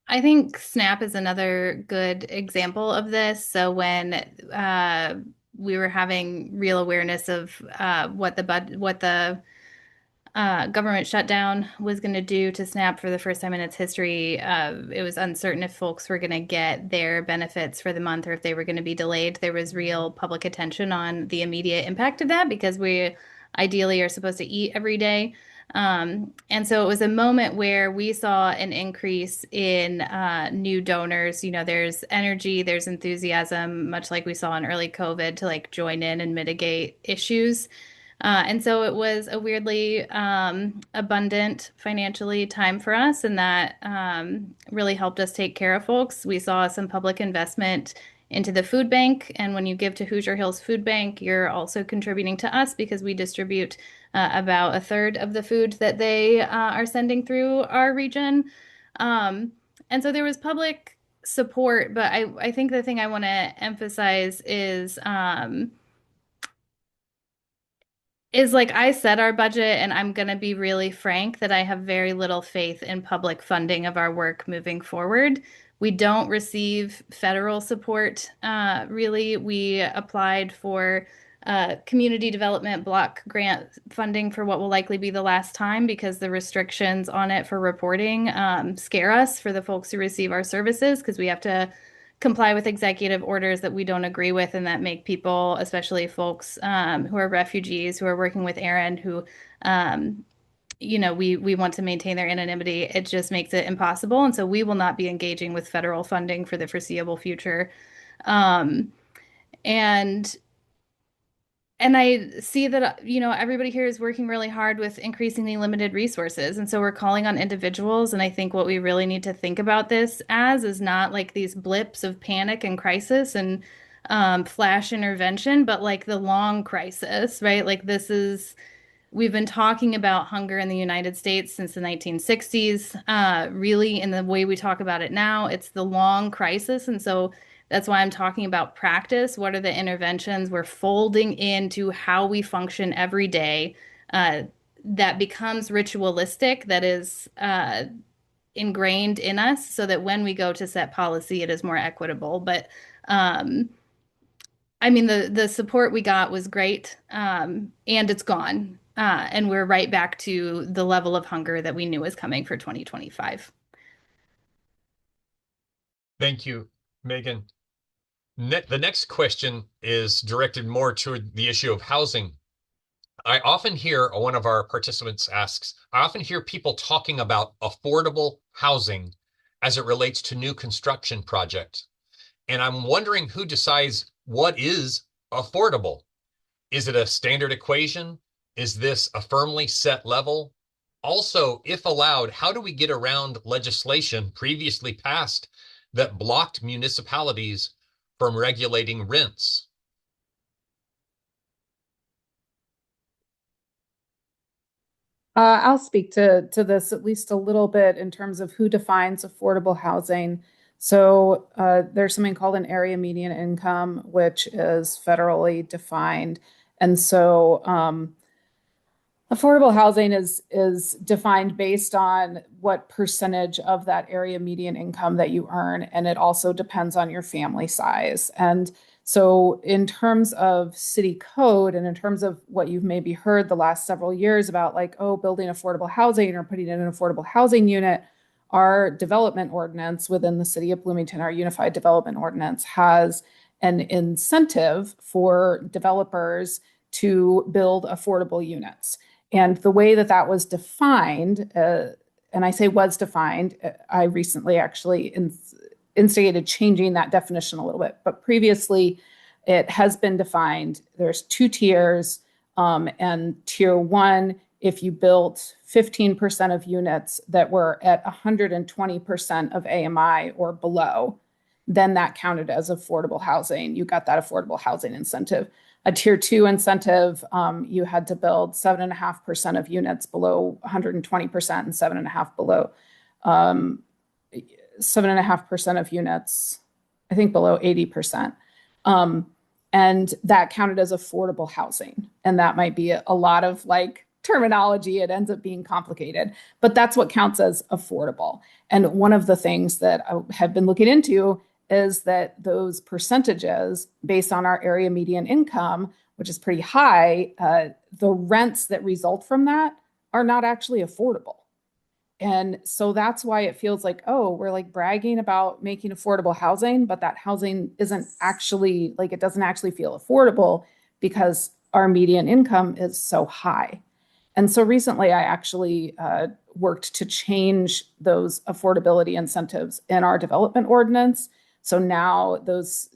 I think SNAP is another good example of this. So when we were having real awareness of what the government shutdown was going to do to SNAP for the first time in its history, it was uncertain if folks were going to get their benefits for the month or if they were going to be delayed. There was real public attention on the immediate impact of that because we ideally are supposed to eat every day. And so it was a moment where we saw an increase in new donors. You know, there's energy, there's enthusiasm, much like we saw in early COVID, to like join in and mitigate issues. And so it was a weirdly abundant financially time for us, and that really helped us take care of folks. We saw some public investment into the food bank, and when you give to Hoosier Hills Food Bank, you're also contributing to us because we distribute about a third of the food that they are sending through our region. And so there was public support, but I think the thing I want to emphasize is like I set our budget, and I'm going to be really frank that I have very little faith in public funding of our work moving forward. We don't receive federal support, really. We applied for community development block grant funding for what will likely be the last time because the restrictions on it for reporting scare us for the folks who receive our services, because we have to comply with executive orders that we don't agree with and that make people, especially folks who are refugees, who are working with Aaron, who we want to maintain their anonymity. It just makes it impossible. And so we will not be engaging with federal funding for the foreseeable future. And I see that, everybody here is working really hard with increasingly limited resources. And so we're calling on individuals. And I think what we really need to think about this as is not like these blips of panic and crisis and flash intervention, but like the long crisis, right? Like we've been talking about hunger in the United States since the 1960s. Really, in the way we talk about it now, it's the long crisis. And so that's why I'm talking about practice. What are the interventions we're folding into how we function every day that becomes ritualistic, that is ingrained in us, so that when we go to set policy, it is more equitable. But the support we got was great, and it's gone. And we're right back to the level of hunger that we knew was coming for 2025. Thank you, Megan. The next question is directed more to the issue of housing. I often hear, one of our participants asks, I often hear people talking about affordable housing as it relates to new construction projects. And I'm wondering who decides what is affordable. Is it a standard equation? Is this a firmly set level? Also, if allowed, how do we get around legislation previously passed that blocked municipalities from regulating rents? I'll speak to this at least a little bit in terms of who defines affordable housing. So there's something called an area median income, which is federally defined. And so affordable housing is defined based on what percentage of that area median income that you earn, and it also depends on your family size. And so in terms of city code and in terms of what you've maybe heard the last several years about like, oh, building affordable housing or putting in an affordable housing unit, our development ordinance within the city of Bloomington, our unified development ordinance, has an incentive for developers to build affordable units. And the way that that was defined, and I say was defined, I recently actually instigated changing that definition a little bit. But previously, it has been defined. There's two tiers, and tier one, if you built 15% of units that were at 120% of AMI or below, then that counted as affordable housing. You got that affordable housing incentive. A tier two incentive, you had to build 7.5% of units below 120% and 7.5% below 7.5% of units, I think below 80%. And that counted as affordable housing. And that might be a lot of like terminology. It ends up being complicated, but that's what counts as affordable. And one of the things that I have been looking into is that those percentages based on our area median income, which is pretty high, the rents that result from that are not actually affordable. And so that's why it feels like, oh, we're like bragging about making affordable housing, but that housing isn't actually like, it doesn't actually feel affordable because our median income is so high. And so recently I actually worked to change those affordability incentives in our development ordinance. So now those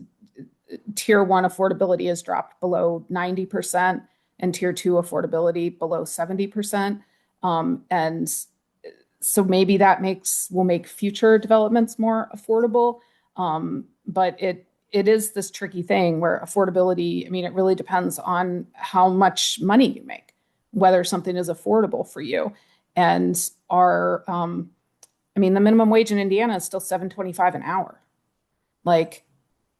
tier one affordability is dropped below 90% and tier two affordability below 70%. And so maybe that will make future developments more affordable. But it is this tricky thing where affordability, I mean, it really depends on how much money you make, whether something is affordable for you. And I mean, the minimum wage in Indiana is still $7.25 an hour. Like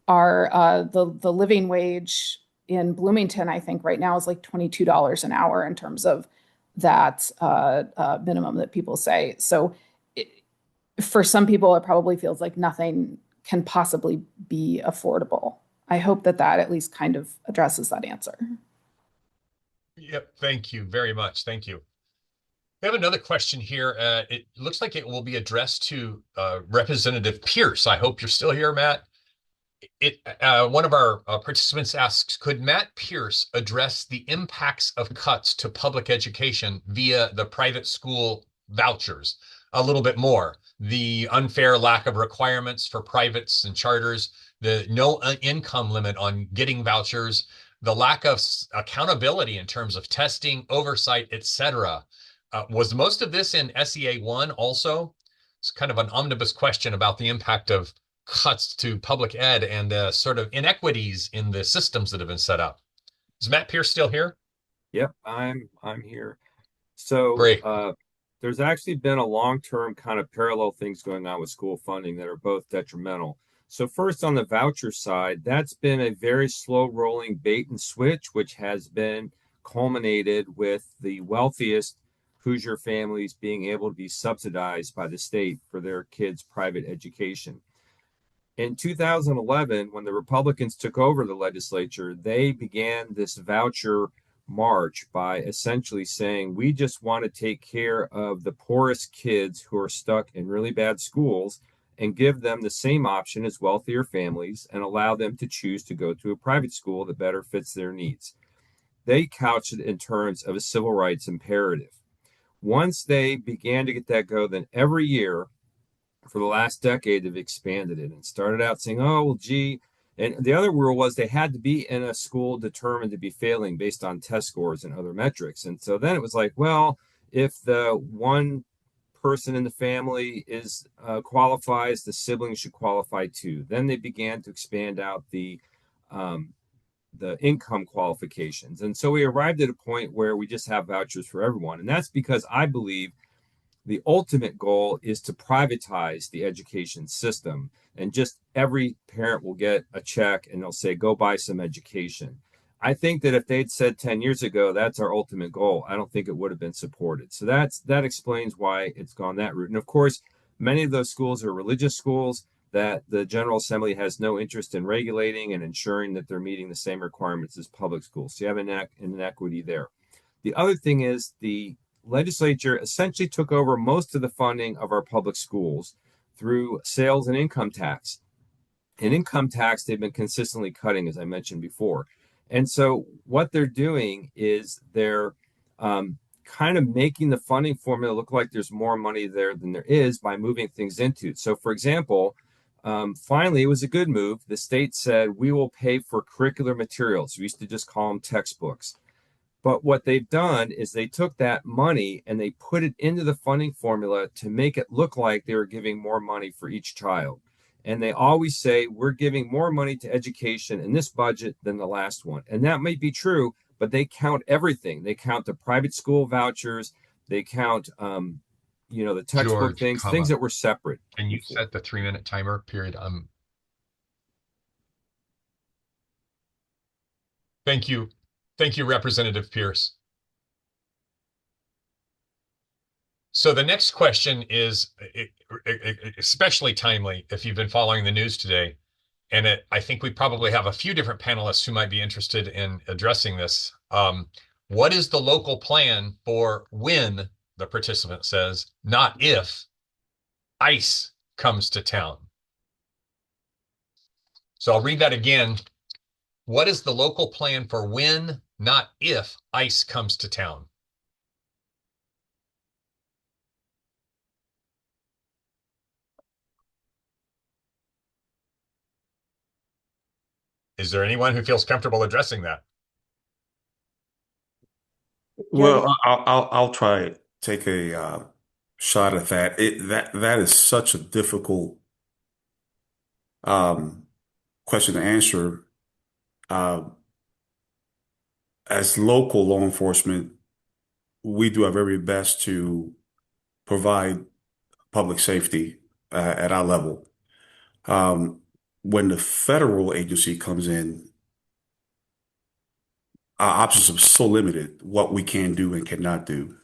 the living wage in Bloomington, I think right now is like $22 an hour in terms of that minimum that people say. So for some people, it probably feels like nothing can possibly be affordable. I hope that at least kind of addresses that answer. Yep. Thank you very much. Thank you. We have another question here. It looks like it will be addressed to Representative Pierce. I hope you're still here, Matt. One of our participants asks, could Matt Pierce address the impacts of cuts to public education via the private school vouchers a little bit more? The unfair lack of requirements for privates and charters, the no income limit on getting vouchers, the lack of accountability in terms of testing, oversight, etc. Was most of this in SEA 1 also? It's kind of an omnibus question about the impact of cuts to public ed and sort of inequities in the systems that have been set up. Is Matt Pierce still here? Yep, I'm here. So great. There's actually been a long-term kind of parallel things going on with school funding that are both detrimental. So first on the voucher side, that's been a very slow rolling bait and switch, which has been culminated with the wealthiest Hoosier families being able to be subsidized by the state for their kids' private education. In 2011, when the Republicans took over the legislature, they began this voucher march by essentially saying, we just want to take care of the poorest kids who are stuck in really bad schools and give them the same option as wealthier families and allow them to choose to go to a private school that better fits their needs. They couched it in terms of a civil rights imperative. Once they began to get that go, then every year for the last decade, they've expanded it and started out saying, oh, well, gee. And the other rule was they had to be in a school determined to be failing based on test scores and other metrics. And so then it was like, well, if the 1% person in the family is qualifies, the siblings should qualify too. Then they began to expand out the income qualifications. And so we arrived at a point where we just have vouchers for everyone. And that's because I believe the ultimate goal is to privatize the education system. And just every parent will get a check and they'll say, go buy some education. I think that if they'd said 10 years ago, that's our ultimate goal, I don't think it would have been supported. So that explains why it's gone that route. And of course, many of those schools are religious schools that the General Assembly has no interest in regulating and ensuring that they're meeting the same requirements as public schools. So you have an inequity there. The other thing is the legislature essentially took over most of the funding of our public schools through sales and income tax. In income tax, they've been consistently cutting, as I mentioned before. And so what they're doing is they're kind of making the funding formula look like there's more money there than there is by moving things into it. So, for example, finally, it was a good move. The state said, we will pay for curricular materials. We used to just call them textbooks. But what they've done is they took that money and they put it into the funding formula to make it look like they were giving more money for each child. And they always say, we're giving more money to education in this budget than the last one. And that might be true, but they count everything. They count the private school vouchers. They count, the textbook George, things that were separate. Can you set the 3-minute timer period? Thank you. Thank you, Representative Pierce. So the next question is especially timely if you've been following the news today. And I think we probably have a few different panelists who might be interested in addressing this. What is the local plan for when, the participant says, not if, ICE comes to town? So I'll read that again. What is the local plan for when, not if, ICE comes to town? Is there anyone who feels comfortable addressing that? Well, I'll try take a shot at that. That is such a difficult question to answer. As local law enforcement, we do our very best to provide public safety at our level. When the federal agency comes in, our options are so limited what we can do and cannot do.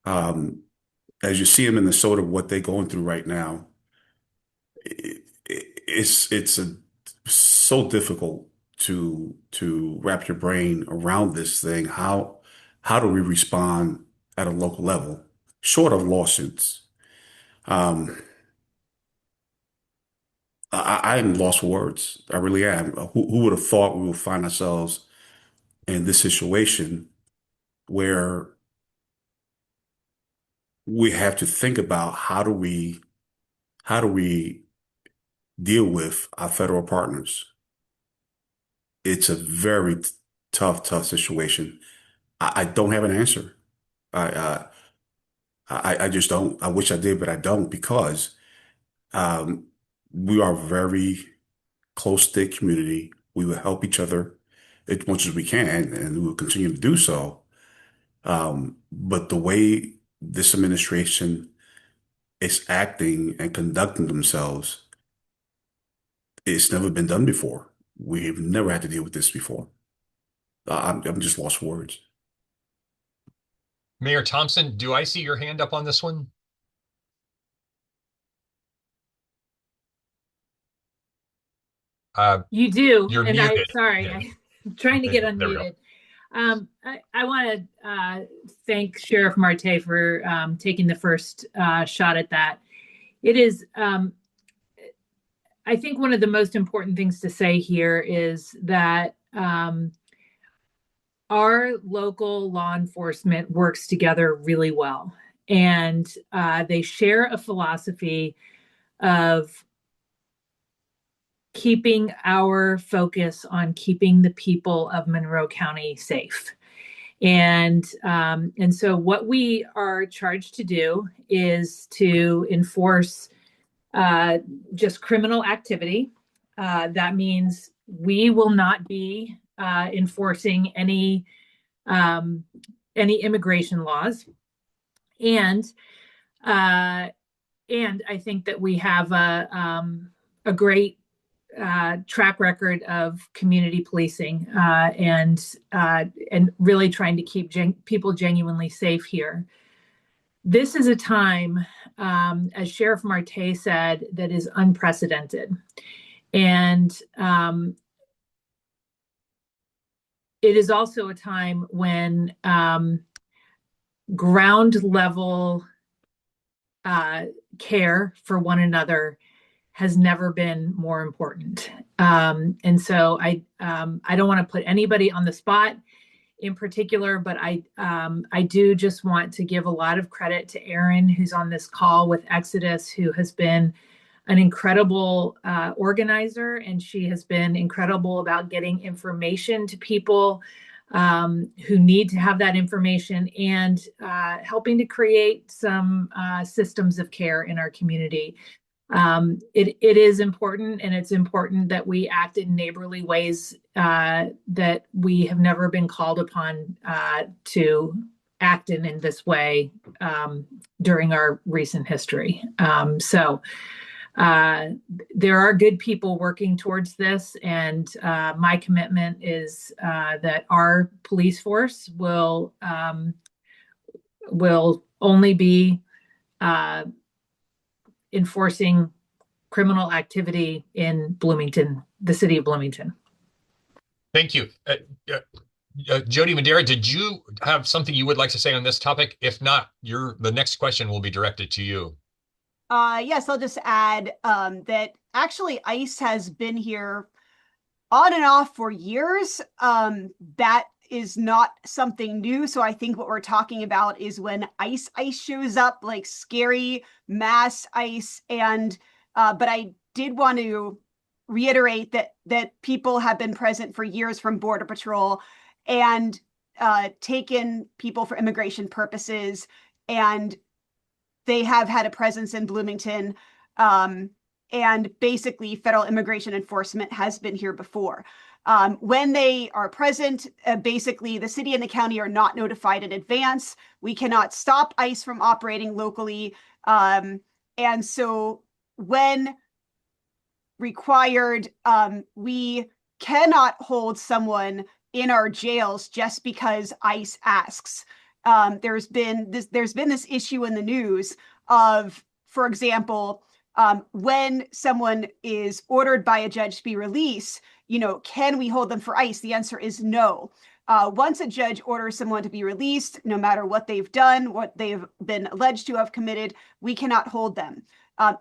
As you see in Minnesota, what they're going through right now, it's so difficult to wrap your brain around this thing. How do we respond at a local level, short of lawsuits? I am lost for words. I really am. Who would have thought we would find ourselves in this situation where we have to think about how do we deal with our federal partners? It's a very tough situation. I don't have an answer. I just don't. I wish I did, but I don't because we are a very close-knit community. We will help each other as much as we can, and we will continue to do so. But the way this administration is acting and conducting themselves, it's never been done before. We've never had to deal with this before. I'm just lost for words. Mayor Thomson, do I see your hand up on this one? You do. You're and muted. Sorry, Yeah. I'm trying to get There we go. unmuted. I want to thank Sheriff Marte for taking the first shot at that. It is, I think one of the most important things to say here is that our local law enforcement works together really well. And they share a philosophy of keeping our focus on keeping the people of Monroe County safe. And so what we are charged to do is to enforce just criminal activity. That means we will not be enforcing any immigration laws, and I think that we have a great track record of community policing and really trying to keep people genuinely safe here. This is a time, as Sheriff Marte said, that is unprecedented. And it is also a time when ground level care for one another has never been more important. And so I don't want to put anybody on the spot in particular, but I do just want to give a lot of credit to Erin, who's on this call with Exodus, who has been an incredible organizer, and she has been incredible about getting information to people who need to have that information, and helping to create some systems of care in our community. It is important, and it's important that we act in neighborly ways that we have never been called upon to act in this way during our recent history. So there are good people working towards this, and my commitment is that our police force will only be enforcing criminal activity in Bloomington, the city of Bloomington. Thank you. Jody Madera, did you have something you would like to say on this topic? If not, the next question will be directed to you. Yes, I'll just add that actually ICE has been here on and off for years. That is not something new. So I think what we're talking about is when ICE shows up, like scary mass ICE. And but I did want to reiterate that people have been present for years from Border Patrol and taken people for immigration purposes, and they have had a presence in Bloomington. And basically federal immigration enforcement has been here before. When they are present, basically the city and the county are not notified in advance. We cannot stop ICE from operating locally. And so when required, we cannot hold someone in our jails just because ICE asks. There's been this issue in the news of, for example, when someone is ordered by a judge to be released, can we hold them for ICE? The answer is no. Once a judge orders someone to be released, no matter what they've done, what they've been alleged to have committed, we cannot hold them.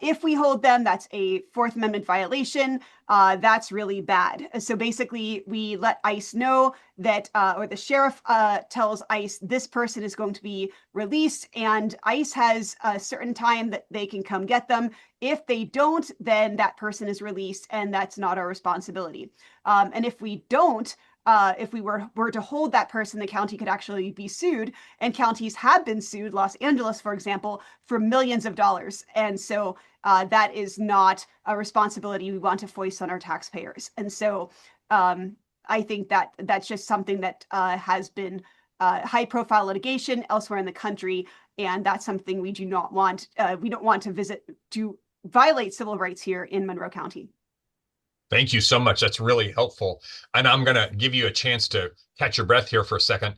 If we hold them, that's a Fourth Amendment violation. That's really bad. So basically, we let ICE know that, or the sheriff tells ICE this person is going to be released, and ICE has a certain time that they can come get them. If they don't, then that person is released, and that's not our responsibility. And if we don't, if we were to hold that person, the county could actually be sued, and counties have been sued, Los Angeles, for example, for millions of dollars. And so that is not a responsibility we want to foist on our taxpayers. And so I think that that's just something that has been high profile litigation elsewhere in the country. And that's something we do not want. We don't want to violate civil rights here in Monroe County. Thank you so much. That's really helpful. And I'm going to give you a chance to catch your breath here for a second.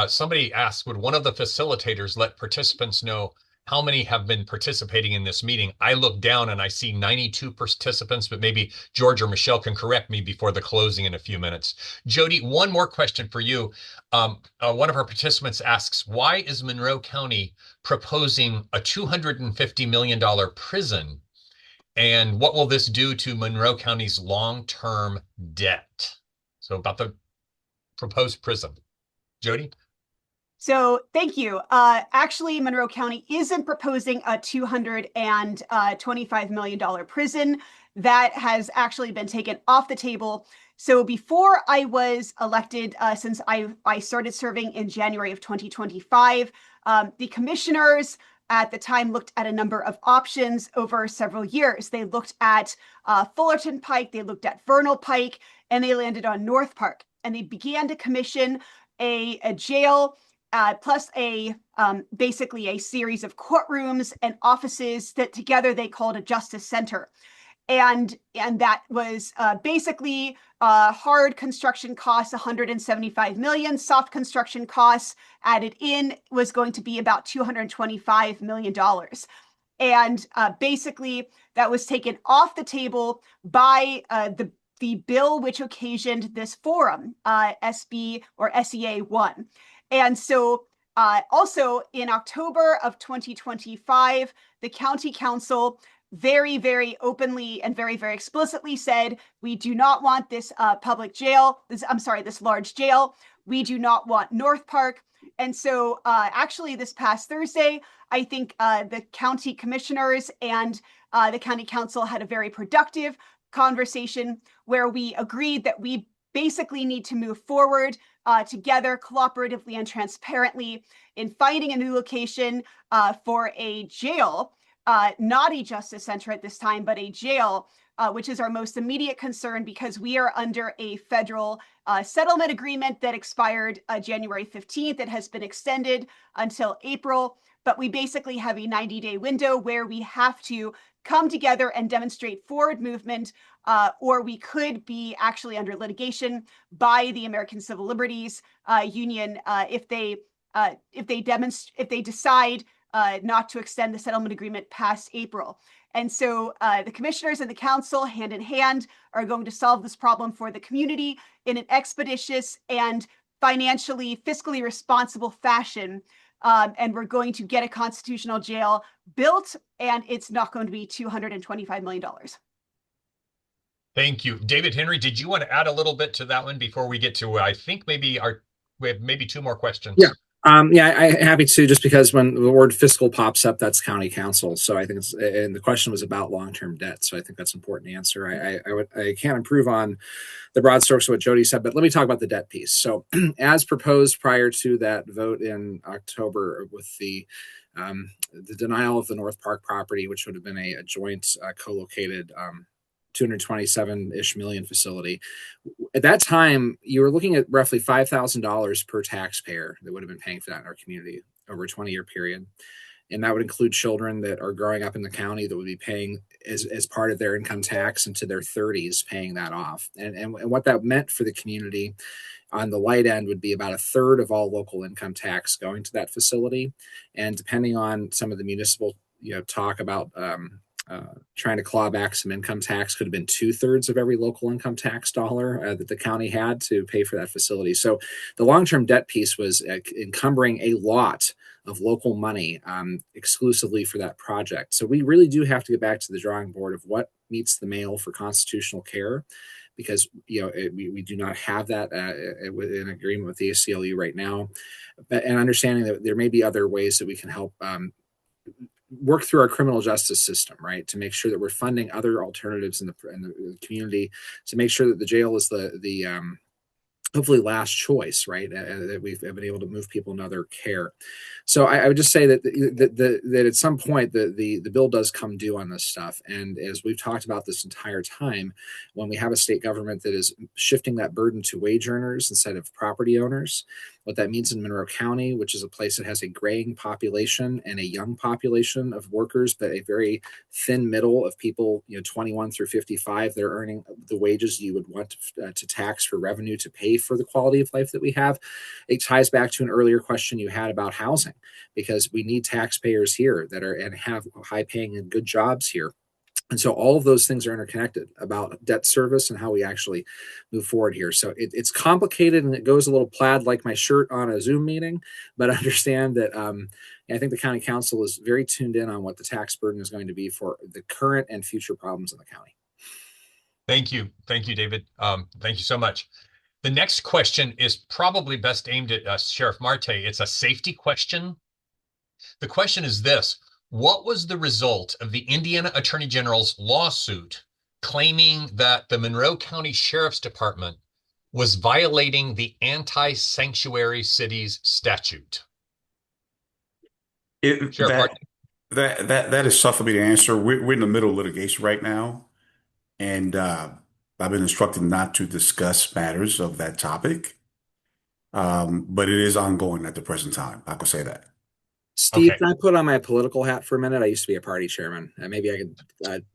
Somebody asked, would one of the facilitators let participants know how many have been participating in this meeting? I look down and I see 92 participants, but maybe George or Michelle can correct me before the closing in a few minutes. Jody, one more question for you. One of our participants asks, why is Monroe County proposing a $250 million prison? And what will this do to Monroe County's long-term debt? So about the proposed prison. Jody? So thank you. Actually, Monroe County isn't proposing a $225 million prison. that has actually been taken off the table. So before I was elected, since I started serving in January of 2025, the commissioners at the time looked at a number of options over several years. They looked at Fullerton Pike, they looked at Vernal Pike, and they landed on North Park. And they began to commission a jail plus basically a series of courtrooms and offices that together they called a justice center. And that was basically hard construction costs, 175 million. Soft construction costs added in was going to be about $225 million. And basically that was taken off the table by the bill which occasioned this forum, SB or SEA 1. And so also in October of 2025, the county council very, very openly and very, very explicitly said, we do not want this public jail, this large jail. We do not want North Park. And so actually this past Thursday, I think the county commissioners and the county council had a very productive conversation where we agreed that we basically need to move forward together cooperatively and transparently in finding a new location for a jail, not a justice center at this time, but a jail, which is our most immediate concern because we are under a federal settlement agreement that expired January 15th. It has been extended until April, but we basically have a 90-day window where we have to come together and demonstrate forward movement, or we could be actually under litigation by the American Civil Liberties Union if they decide not to extend the settlement agreement past April. And so the commissioners and the council, hand in hand, are going to solve this problem for the community in an expeditious and financially, fiscally responsible fashion. And we're going to get a constitutional jail built, and it's not going to be $225 million. Thank you. David Henry, did you want to add a little bit to that one before we get to, I think maybe we have maybe two more questions. Yeah. I'm happy to, just because when the word fiscal pops up, that's county council. So I think it's, and the question was about long-term debt. So I think that's important to answer. I can't improve on the broad strokes of what Jody said, but let me talk about the debt piece. So as proposed prior to that vote in October with the denial of the North Park property, which would have been a joint co-located 227-ish million facility. At that time, you were looking at roughly $5,000 per taxpayer that would have been paying for that in our community over a 20-year period. And that would include children that are growing up in the county that would be paying as part of their income tax into their 30s, paying that off. And what that meant for the community on the light end would be about a third of all local income tax going to that facility. And depending on some of the municipal talk about trying to claw back some income tax, could have been 2/3 of every local income tax dollar that the county had to pay for that facility. So the long-term debt piece was encumbering a lot of local money exclusively for that project. So we really do have to get back to the drawing board of what meets the mail for constitutional care, because we do not have that in agreement with the ACLU right now, and understanding that there may be other ways that we can help work through our criminal justice system, right, to make sure that we're funding other alternatives in the community, to make sure that the jail is the hopefully last choice, right, that we've been able to move people into other care. So I would just say that at some point the bill does come due on this stuff. And as we've talked about this entire time, when we have a state government that is shifting that burden to wage earners instead of property owners, what that means in Monroe County, which is a place that has a graying population and a young population of workers, but a very thin middle of people, 21 through 55, they're earning the wages you would want to tax for revenue to pay for the quality of life that we have. It ties back to an earlier question you had about housing, because we need taxpayers here that are and have high paying and good jobs here. And so all of those things are interconnected about debt service and how we actually move forward here. So it's complicated, and it goes a little plaid like my shirt on a Zoom meeting, but understand that I think the county council is very tuned in on what the tax burden is going to be for the current and future problems in the county. Thank you. Thank you, David. Thank you so much. The next question is probably best aimed at Sheriff Marte. It's a safety question. The question is this: what was the result of the Indiana Attorney General's lawsuit claiming that the Monroe County Sheriff's Department was violating the Anti-Sanctuary Cities statute. Sheriff, That is tough for me to answer. We're in the middle of litigation right now, and I've been instructed not to discuss matters of that topic. But it is ongoing at the present time. I could say that. Steve, Okay. can I put on my political hat for a minute? I used to be a party chairman. Maybe I could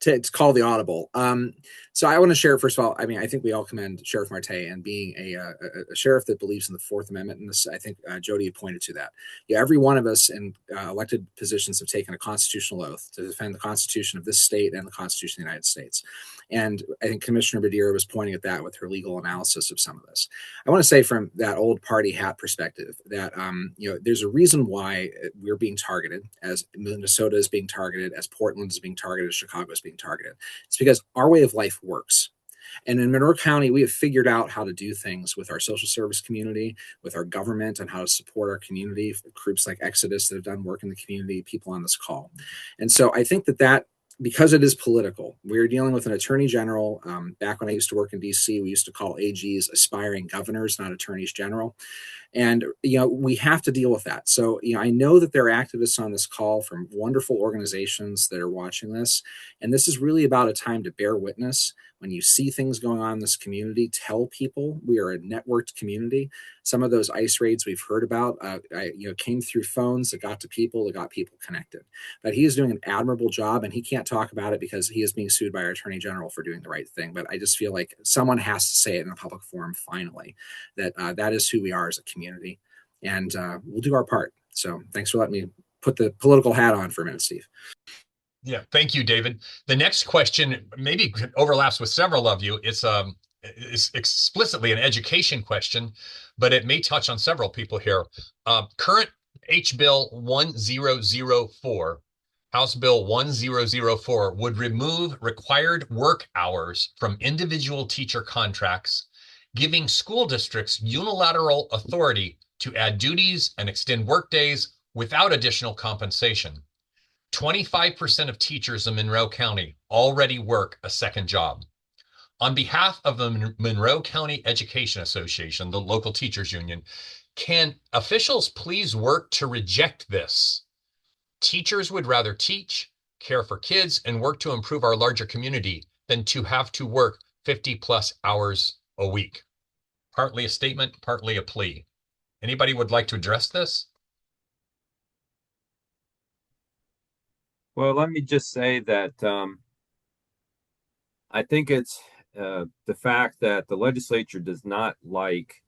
to call the audible. So I want to share, first of all, I mean, I think we all commend Sheriff Marte and being a sheriff that believes in the Fourth Amendment. And this, I think Jody had pointed to that. Yeah, every one of us in elected positions have taken a constitutional oath to defend the Constitution of this state and the Constitution of the United States. And I think Commissioner Badira was pointing at that with her legal analysis of some of this. I want to say from that old party hat perspective that, there's a reason why we're being targeted, as Minnesota is being targeted, as Portland is being targeted, as Chicago is being targeted. It's because our way of life works. And in Monroe County, we have figured out how to do things with our social service community, with our government, and how to support our community, groups like Exodus that have done work in the community, people on this call. And so I think that because it is political, we're dealing with an attorney general. Back when I used to work in DC, we used to call AGs aspiring governors, not attorneys general. And, we have to deal with that. So, I know that there are activists on this call from wonderful organizations that are watching this. And this is really about a time to bear witness. When you see things going on in this community, tell people. We are a networked community. Some of those ICE raids we've heard about, came through phones that got people connected. But he is doing an admirable job, and he can't talk about it because he is being sued by our attorney general for doing the right thing. But I just feel like someone has to say it in a public forum finally, that that is who we are as a community, and we'll do our part. So thanks for letting me put the political hat on for a minute, Steve. Yeah, thank you, David. The next question maybe overlaps with several of you. It's explicitly an education question, but it may touch on several people here. Current H Bill 1004, House Bill 1004, would remove required work hours from individual teacher contracts, giving school districts unilateral authority to add duties and extend workdays without additional compensation. 25% of teachers in Monroe County already work a second job. On behalf of the Monroe County Education Association, the local teachers union, can officials please work to reject this? Teachers would rather teach, care for kids, and work to improve our larger community than to have to work 50 plus hours a week. Partly a statement, partly a plea. Anybody would like to address this? Well, let me just say that I think it's the fact that the legislature does not like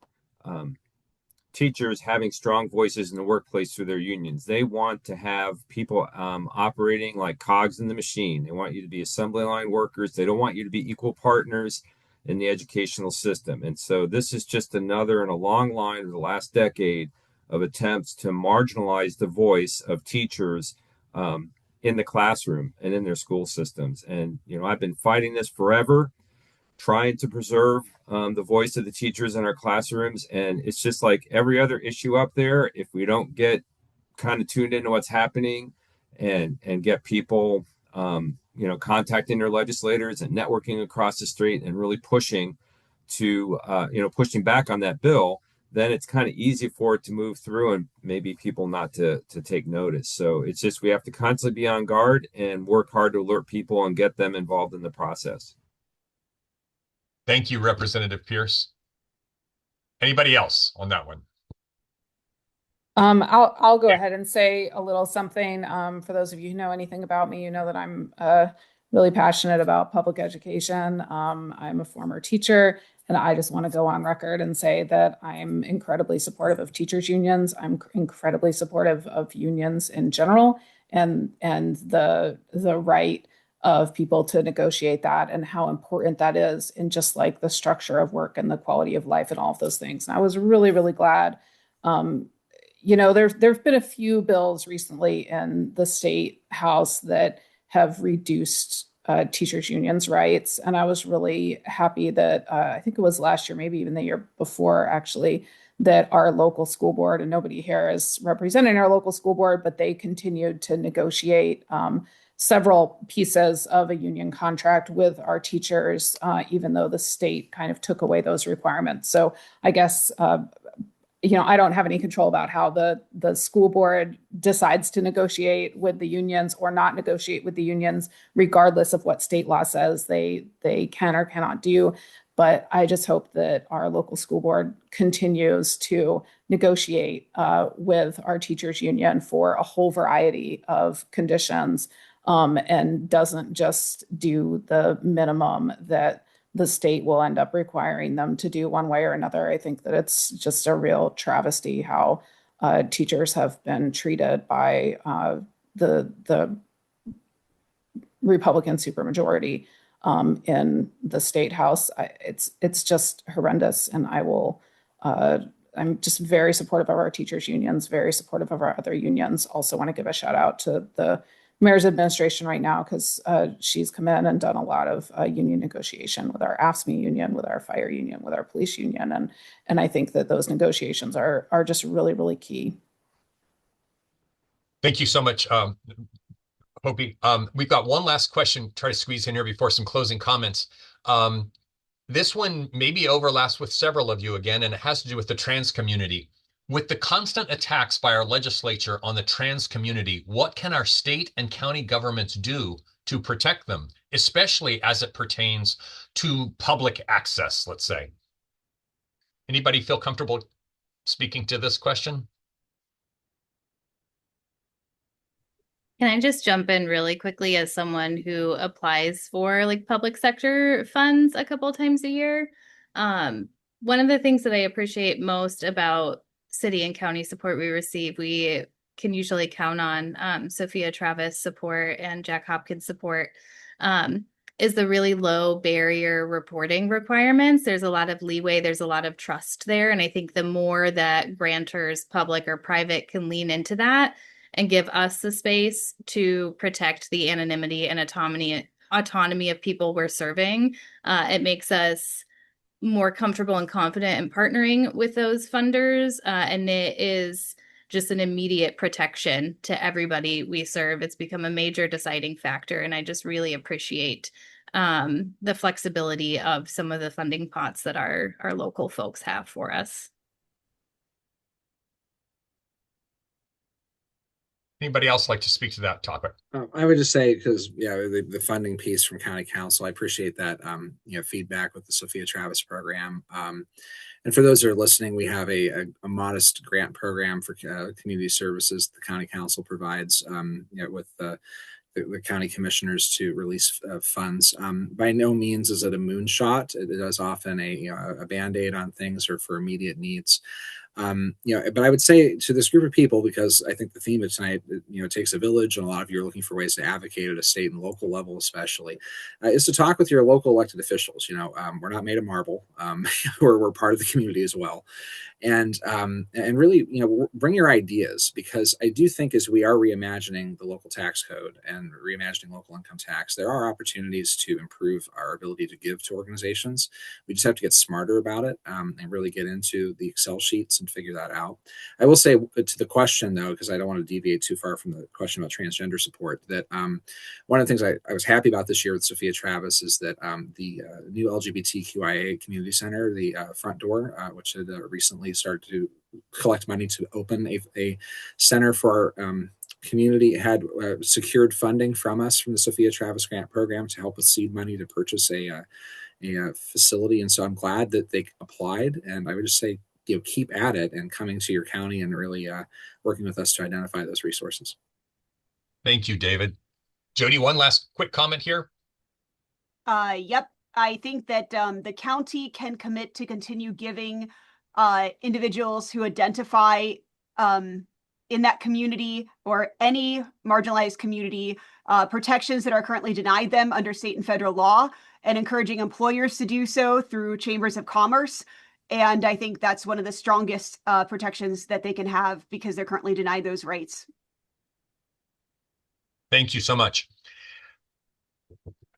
teachers having strong voices in the workplace through their unions. They want to have people operating like cogs in the machine. They want you to be assembly line workers. They don't want you to be equal partners in the educational system. And so this is just another in a long line of the last decade of attempts to marginalize the voice of teachers in the classroom and in their school systems. And, I've been fighting this forever, trying to preserve the voice of the teachers in our classrooms. And it's just like every other issue up there. If we don't get kind of tuned into what's happening and get people, contacting their legislators and networking across the street and really pushing to, pushing back on that bill, then it's kind of easy for it to move through and maybe people not to take notice. So it's just, we have to constantly be on guard and work hard to alert people and get them involved in the process. Thank you, Representative Pierce. Anybody else on that one? I'll go ahead and say a little something. For those of you who know anything about me, you know that I'm really passionate about public education. I'm a former teacher, and I just want to go on record and say that I'm incredibly supportive of teachers unions. I'm incredibly supportive of unions in general, and the right of people to negotiate that and how important that is in just like the structure of work and the quality of life and all of those things. And I was really, really glad. There've been a few bills recently in the state house that have reduced teachers unions' rights, and I was really happy that I think it was last year, maybe even the year before, actually, that our local school board, and nobody here is representing our local school board, but they continued to negotiate several pieces of a union contract with our teachers, even though the state kind of took away those requirements. So I guess, I don't have any control about how the school board decides to negotiate with the unions or not negotiate with the unions, regardless of what state law says they can or cannot do. But I just hope that our local school board continues to negotiate with our teachers union for a whole variety of conditions, and doesn't just do the minimum that the state will end up requiring them to do one way or another. I think that it's just a real travesty how teachers have been treated by the Republican supermajority in the state house. It's just horrendous, and I'm just very supportive of our teachers unions, very supportive of our other unions. Also want to give a shout out to the mayor's administration right now, because she's come in and done a lot of union negotiation with our AFSCME union, with our fire union, with our police union. And I think that those negotiations are just really, really key. Thank you so much, Hopi. We've got one last question, try to squeeze in here before some closing comments. This one maybe overlaps with several of you again, and it has to do with the trans community. With the constant attacks by our legislature on the trans community, what can our state and county governments do to protect them, especially as it pertains to public access, let's say? Anybody feel comfortable speaking to this question? Can I just jump in really quickly as someone who applies for like public sector funds a couple times a year? One of the things that I appreciate most about city and county support we receive, we can usually count on Sophia Travis support and Jack Hopkins support, is the really low barrier reporting requirements. There's a lot of leeway, there's a lot of trust there. And I think the more that grantors, public or private, can lean into that and give us the space to protect the anonymity and autonomy of people we're serving, it makes us more comfortable and confident in partnering with those funders. And it is just an immediate protection to everybody we serve. It's become a major deciding factor. And I just really appreciate the flexibility of some of the funding pots that our local folks have for us. Anybody else like to speak to that topic? I would just say, because the funding piece from County Council, I appreciate that feedback with the Sophia Travis program. And for those who are listening, we have a modest grant program for community services the County Council provides with the county commissioners to release funds. By no means is it a moonshot. It is often a Band-Aid on things or for immediate needs. But I would say to this group of people, because I think the theme of tonight, it takes a village, and a lot of you are looking for ways to advocate at a state and local level, especially, is to talk with your local elected officials. We're not made of marble. We're part of the community as well. And really, bring your ideas, because I do think as we are reimagining the local tax code and reimagining local income tax, there are opportunities to improve our ability to give to organizations. We just have to get smarter about it and really get into the Excel sheets and figure that out. I will say to the question, though, because I don't want to deviate too far from the question about transgender support, that one of the things I was happy about this year with Sophia Travis is that the new LGBTQIA community center, the Front Door, which had recently started to collect money to open a center for our community, had secured funding from us from the Sophia Travis grant program to help with seed money to purchase a facility. And so I'm glad that they applied, and I would just say, keep at it and coming to your county and really working with us to identify those resources. Thank you, David. Jody, one last quick comment here. Yep. I think that the county can commit to continue giving individuals who identify in that community or any marginalized community protections that are currently denied them under state and federal law, and encouraging employers to do so through chambers of commerce. And I think that's one of the strongest protections that they can have, because they're currently denied those rights. Thank you so much.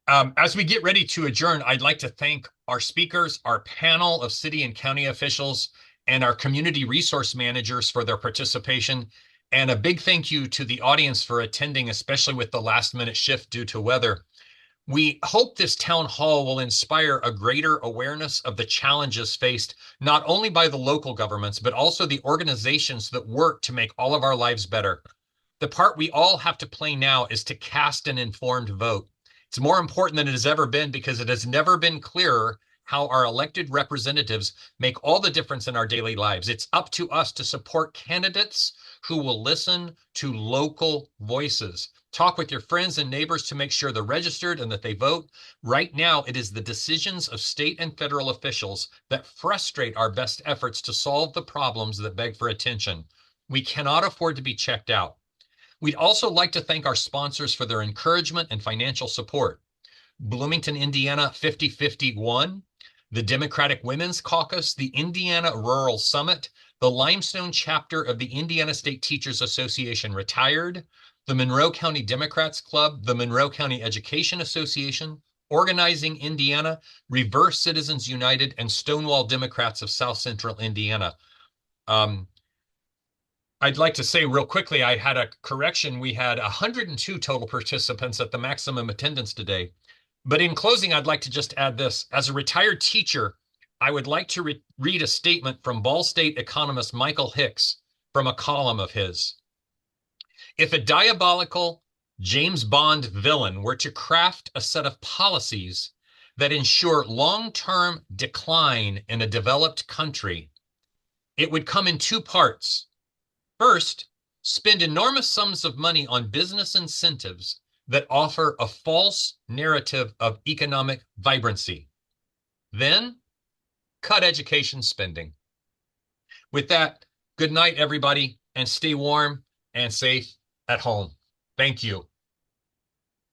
As we get ready to adjourn, I'd like to thank our speakers, our panel of city and county officials, and our community resource managers for their participation, And a big thank you to the audience for attending, especially with the last minute shift due to weather. We hope this town hall will inspire a greater awareness of the challenges faced not only by the local governments, but also the organizations that work to make all of our lives better. The part we all have to play now is to cast an informed vote. It's more important than it has ever been because it has never been clearer how our elected representatives make all the difference in our daily lives. It's up to us to support candidates who will listen to local voices. Talk with your friends and neighbors to make sure they're registered and that they vote. Right now, it is the decisions of state and federal officials that frustrate our best efforts to solve the problems that beg for attention. We cannot afford to be checked out. We'd also like to thank our sponsors for their encouragement and financial support. Bloomington, Indiana 5051, the Democratic Women's Caucus, the Indiana Rural Summit, the Limestone chapter of the Indiana State Teachers Association Retired, the Monroe County Democrats Club, the Monroe County Education Association, Organizing Indiana, Reverse Citizens United, and Stonewall Democrats of South Central Indiana. I'd like to say real quickly, I had a correction. We had 102 total participants at the maximum attendance today. But in closing, I'd like to just add this. As a retired teacher, I would like to read a statement from Ball State economist Michael Hicks from a column of his. If a diabolical James Bond villain were to craft a set of policies that ensure long-term decline in a developed country, it would come in two parts. First, spend enormous sums of money on business incentives that offer a false narrative of economic vibrancy. Then, cut education spending. With that, good night, everybody, and stay warm and safe at home. Thank you.